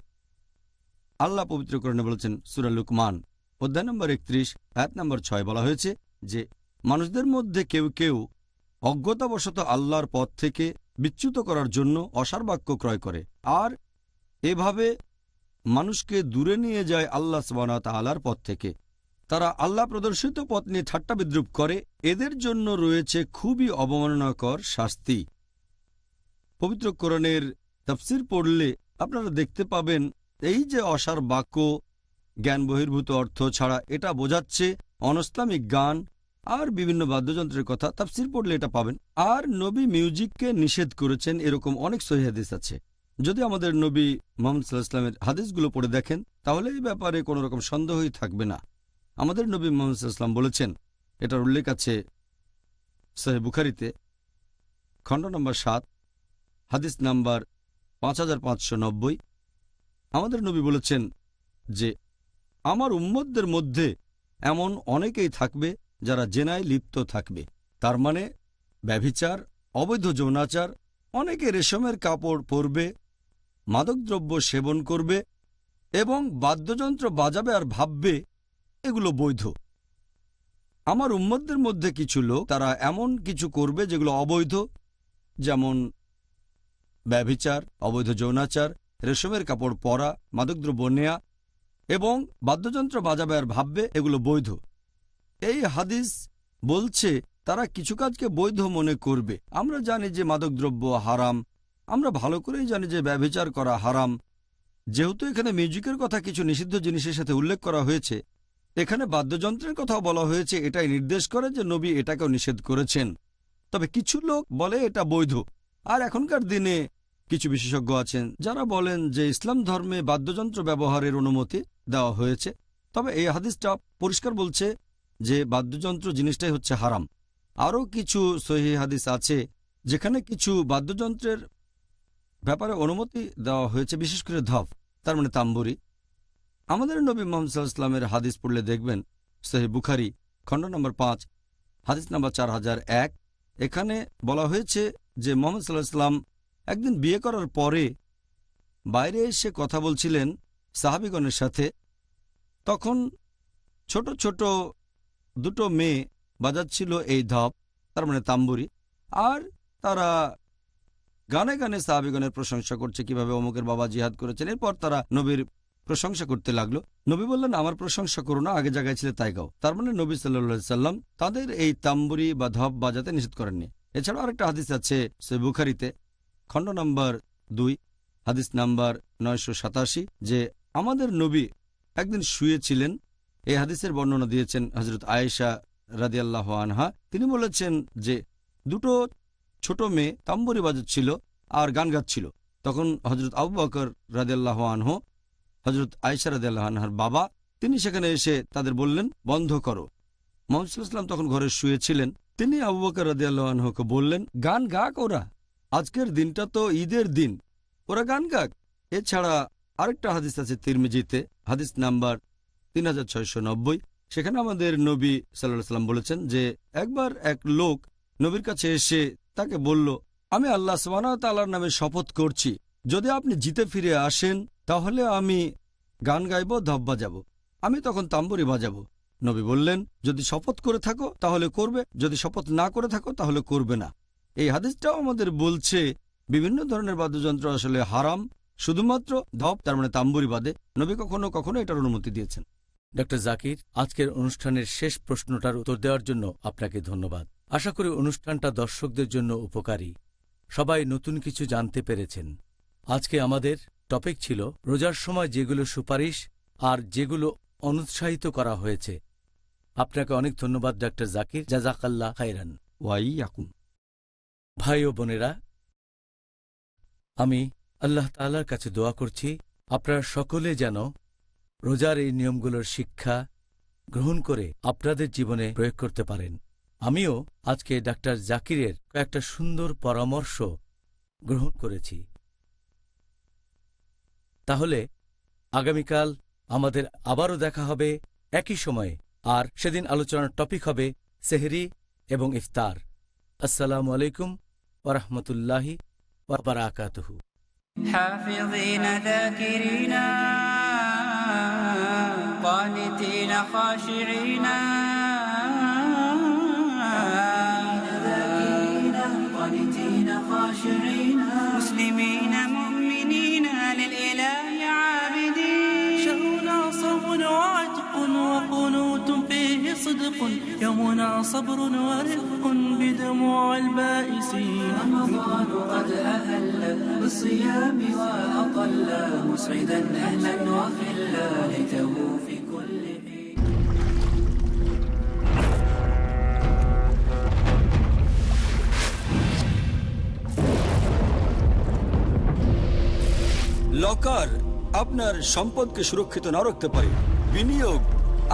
আল্লাহ পবিত্র কোরআনে বলেছেন, সূরা লুকমান অধ্যায় নম্বর 31 আয়াত নম্বর 6 বলা হয়েছে যে মানুষদের মধ্যে কেউ কেউ অজ্ঞতাবশত আল্লাহর পথ থেকে বিচ্যুত করার জন্য অসার বাক্য ক্রয় করে, আর এভাবে মানুষকে দূরে নিয়ে যায় আল্লাহ সুবহানাহু ওয়া তাআলার পথ থেকে। তারা আল্লাহ প্রদর্শিত পথ নিয়ে ঠাট্টা বিদ্রুপ করে, এদের জন্য রয়েছে খুবই অবমাননাকর শাস্তি। পবিত্র কোরআনের তাফসীর পড়লে আপনারা দেখতে পাবেন এই যে অসার বাক্য, জ্ঞান বহির্ভূত অর্থ ছাড়া, এটা বোঝাচ্ছে অনইসলামিক গান আর বিভিন্ন বাদ্যযন্ত্রের কথা। তাফসীর পড়লে এটা পাবেন। আর নবী মিউজিককে নিষেধ করেছেন এরকম অনেক সহিহ হাদিস আছে। যদি আমাদের নবী মুহাম্মদ সাল্লাল্লাহু আলাইহি ওয়াসাল্লামের হাদিসগুলো পড়ে দেখেন, তাহলে এই ব্যাপারে কোনো রকম সন্দেহই থাকবে না। আমাদের নবী মুহাম্মদ সাল্লাল্লাহু আলাইহি ওয়াসাল্লাম বলেছেন, এটার উল্লেখ আছে সহিহ বুখারীতে খণ্ড নম্বর 7 হাদিস নাম্বার 5590। আমাদের নবী বলেছেন যে আমার উম্মতদের মধ্যে এমন অনেকেই থাকবে যারা জেনায় লিপ্ত থাকবে। তার মানে ব্যভিচার, অবৈধ যৌনাচার, অনেকে রেশমের কাপড় পরবে, মাদকদ্রব্য সেবন করবে এবং বাদ্যযন্ত্র বাজাবে আর ভাববে এগুলো বৈধ। আমার উম্মতদের মধ্যে কিছু লোক তারা এমন কিছু করবে যেগুলো অবৈধ, যেমন ব্যভিচার, অবৈধ যৌনাচার, রেশমের কাপড় পরা, মাদকদ্রব্য নেয়া এবং বাদ্যযন্ত্র বাজাবে আর ভাববে এগুলো বৈধ। এই হাদিস বলছে তারা কিছু কাজকে বৈধ মনে করবে। আমরা জানি যে মাদকদ্রব্য হারাম, আমরা ভালো করেই জানি যে ব্যভিচার করা হারাম। যেহেতু এখানে মিউজিকের কথা কিছু নিষিদ্ধ জিনিসের সাথে উল্লেখ করা হয়েছে, এখানে বাদ্যযন্ত্রের কথাও বলা হয়েছে, এটাই নির্দেশ করে যে নবী এটাকেও নিষেধ করেছেন। তবে কিছু লোক বলে এটা বৈধ। আর এখনকার দিনে কিছু বিশেষজ্ঞ আছেন যারা বলেন যে ইসলাম ধর্মে বাদ্যযন্ত্র ব্যবহারের অনুমতি দেওয়া হয়েছে, তবে এই হাদিসটা পরিষ্কার বলছে যে বাদ্যযন্ত্র জিনিসটাই হচ্ছে হারাম। আরও কিছু সহিহ হাদিস আছে যেখানে কিছু বাদ্যযন্ত্রের ব্যাপারে অনুমতি দেওয়া হয়েছে, বিশেষ করে ধপ, তার মানে তাম্বুরি। আমাদের নবী মুহাম্মদ সাল্লাল্লাহু আলাইহি ওয়াসাল্লামের হাদিস পড়লে দেখবেন সহিহ বুখারী খণ্ড নম্বর 5 হাদিস নম্বর 4001। এখানে বলা হয়েছে যে মুহাম্মদ সাল্লাল্লাহু আলাইহি ওয়াসাল্লাম একদিন বিয়ে করার পরে বাইরে এসে কথা বলছিলেন সাহাবীগণের সাথে। তখন ছোট ছোট দুটো মেয়ে বাজাচ্ছিল এই ধপ, তার মানে তাম্বুরি, আর তারা গানে গানে সাহাবীগণের প্রশংসা করছে কিভাবে অমুকের বাবা জিহাদ করেছেন। এরপর তারা নবীর প্রশংসা করতে লাগলো। নবী বললেন, আমার প্রশংসা করো না, আগে জায়গায় ছিল তাই গাও। তার মানে নবী সাল্লাল্লাহু আলাইহি সাল্লাম তাদের এই তাম্বুরি বা ধপ বাজাতে নিষেধ করেননি। এছাড়াও আরেকটা হাদিস আছে সহিহ বুখারীতে খণ্ড নম্বর 2 হাদিস নাম্বার 987 যে আমাদের নবী একদিন শুয়েছিলেন। এই হাদিসের বর্ণনা দিয়েছেন হযরত আয়েশা রাদিয়াল্লাহু আনহা। তিনি বলেছেন যে দুটো ছোট মেয়ে তাম্বুরি বাজাচ্ছিল আর গান গাচ্ছিল। তখন হযরত আবু বকর রাদিয়াল্লাহু আনহু, হযরত আয়েশা রাদিয়াল্লাহু আনহার বাবা, তিনি সেখানে এসে তাদের বললেন, বন্ধ করো। মুহাম্মদ সাল্লাল্লাহু আলাইহি ওয়াসাল্লাম তখন ঘরে শুয়েছিলেন। তিনি আবু বকর রাদিয়াল্লাহু আনহুকে বললেন, গান গাক ওরা, আজকের দিনটা তো ঈদের দিন, ওরা গান গাক। এছাড়া আরেকটা হাদিস আছে তিরমিজিতে হাদিস নাম্বার 3690। সেখানে আমাদের নবী সাল্লাল্লাহু আলাইহি ওয়াসাল্লাম বলেছেন যে একবার এক লোক নবীর কাছে এসে তাকে বলল, আমি আল্লাহ সুবহানাহু ওয়া তাআলার নামে শপথ করছি, যদি আপনি জিতে ফিরে আসেন তাহলে আমি গান গাইব, ধপ বাজাবো, আমি তখন তাম্বুরি বাজাবো। নবী বললেন, যদি শপথ করে থাকো তাহলে করবে, যদি শপথ না করে থাকো তাহলে করবে না। এই হাদিসটাও আমাদের বলছে বিভিন্ন ধরনের বাদ্যযন্ত্র আসলে হারাম, শুধুমাত্র ধপ, তার মানে তাম্বুরি বাদে। নবী কখনো কখনো এটার অনুমতি দিয়েছেন। ডক্টর জাকির, আজকের অনুষ্ঠানের শেষ প্রশ্নটার উত্তর দেওয়ার জন্য আপনাকে ধন্যবাদ। আশা করি অনুষ্ঠানটা দর্শকদের জন্য উপকারী, সবাই নতুন কিছু জানতে পেরেছেন। আজকে আমাদের টপিক ছিল রোজার সময় যেগুলো সুপারিশ আর যেগুলো অনুৎসাহিত করা হয়েছে। আপনাকে অনেক ধন্যবাদ ডক্টর জাকির, জাযাকাল্লাহ খাইরান। ওয়াইয়াকুম। ভাই ও বোনেরা, আমি আল্লাহ তাআলার কাছে দোয়া করছি আপনারা সকলে যেন রোজার এই নিয়মগুলোর শিক্ষা গ্রহণ করে আপনাদের জীবনে প্রয়োগ করতে পারেন। আমিও আজকে ডাক্তার জাকিরের কয়েকটা সুন্দর পরামর্শ গ্রহণ করেছি। তাহলে আগামীকাল আমাদের আবারও দেখা হবে একই সময়ে, আর সেদিন আলোচনার টপিক হবে সেহরি এবং ইফতার। আসসালামু আলাইকুম ওয়া রাহমাতুল্লাহি ওয়া বারাকাতুহু। حافظين ذاكرين قانتين خاشعين مسلمين مؤمنين للإله عابدين شهرنا صوم وعتق وقنوت فيه صدق يومنا صبر ورفق بدموع البائسين رمضان قد أهل بالصيام وأطل مسعدا أهلا وخلا ليته في كل حين লকার আপনার সম্পদকে সুরক্ষিত না রাখতে পারে, বিনিয়োগ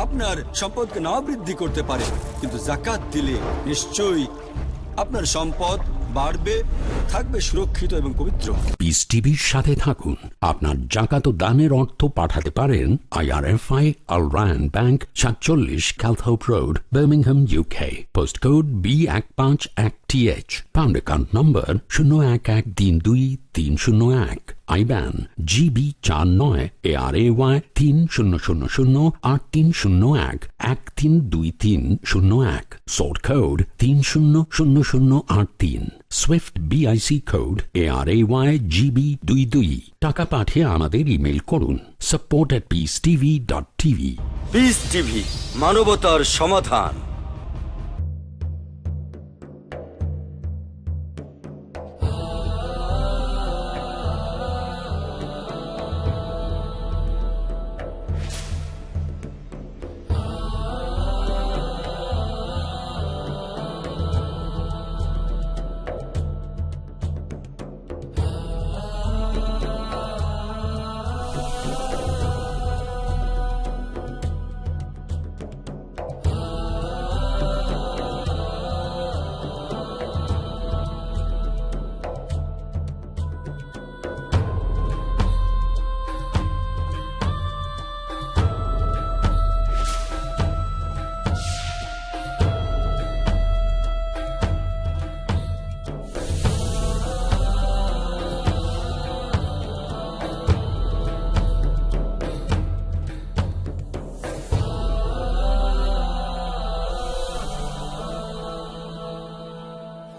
আপনার সম্পদকে না বৃদ্ধি করতে পারে, কিন্তু যাকাত দিলে নিশ্চয়ই আপনার সম্পদ বাড়বে, থাকবে সুরক্ষিত এবং পবিত্র। পিস টিভির সাথে থাকুন। আপনার জাকাত ও দানের অর্থ পাঠাতে পারেন IRFI Al Ryan Bank 47 Calthorpe Road, Birmingham, UK. Post code B151TH। Pound account number 01132301। IBAN GB 49 ARAY 30008301 132301। Sort code 300083। Swift BIC code ARAY GB 22। টাকা পাঠিয়ে আমাদের ইমেল করুন support@peacetv.tv। পিস টিভি, মানবতার সমাধান।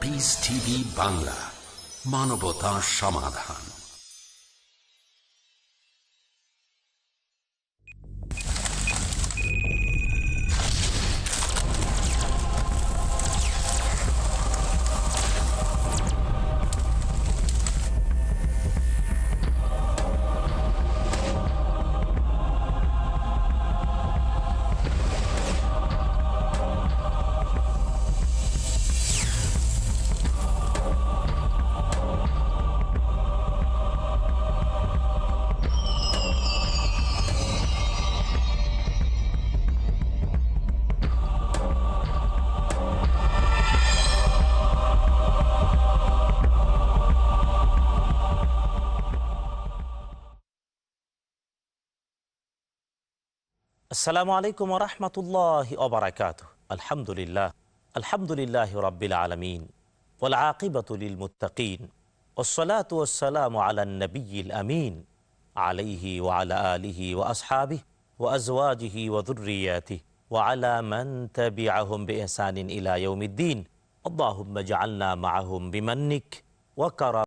পিস টিভি বাংলা, মানবতার সমাধান। আসসালামু আলাইকুম ওয়া রাহমাতুল্লাহি ওয়া বারাকাতুহু। আলহামদুলিল্লাহি রাব্বিল আলামিন ওয়াল আকিবাতু লিল মুত্তাকিন ওয়াসসালাতু ওয়াসসালামু আলান নাবিয়্যিল আমিন আলাইহি ওয়া আলা আলিহি ওয়া আসহাবিহি ওয়া আজওয়াজিহি ওয়া যুররিয়াতিহি ওয়া আলা মান তাবি'আহুম বিইহসানিন ইলা ইয়াউমিদ্দিন। আল্লাহুম্মা জাআলনা মা'আহুম বিমান্নিক ওয়া কারাম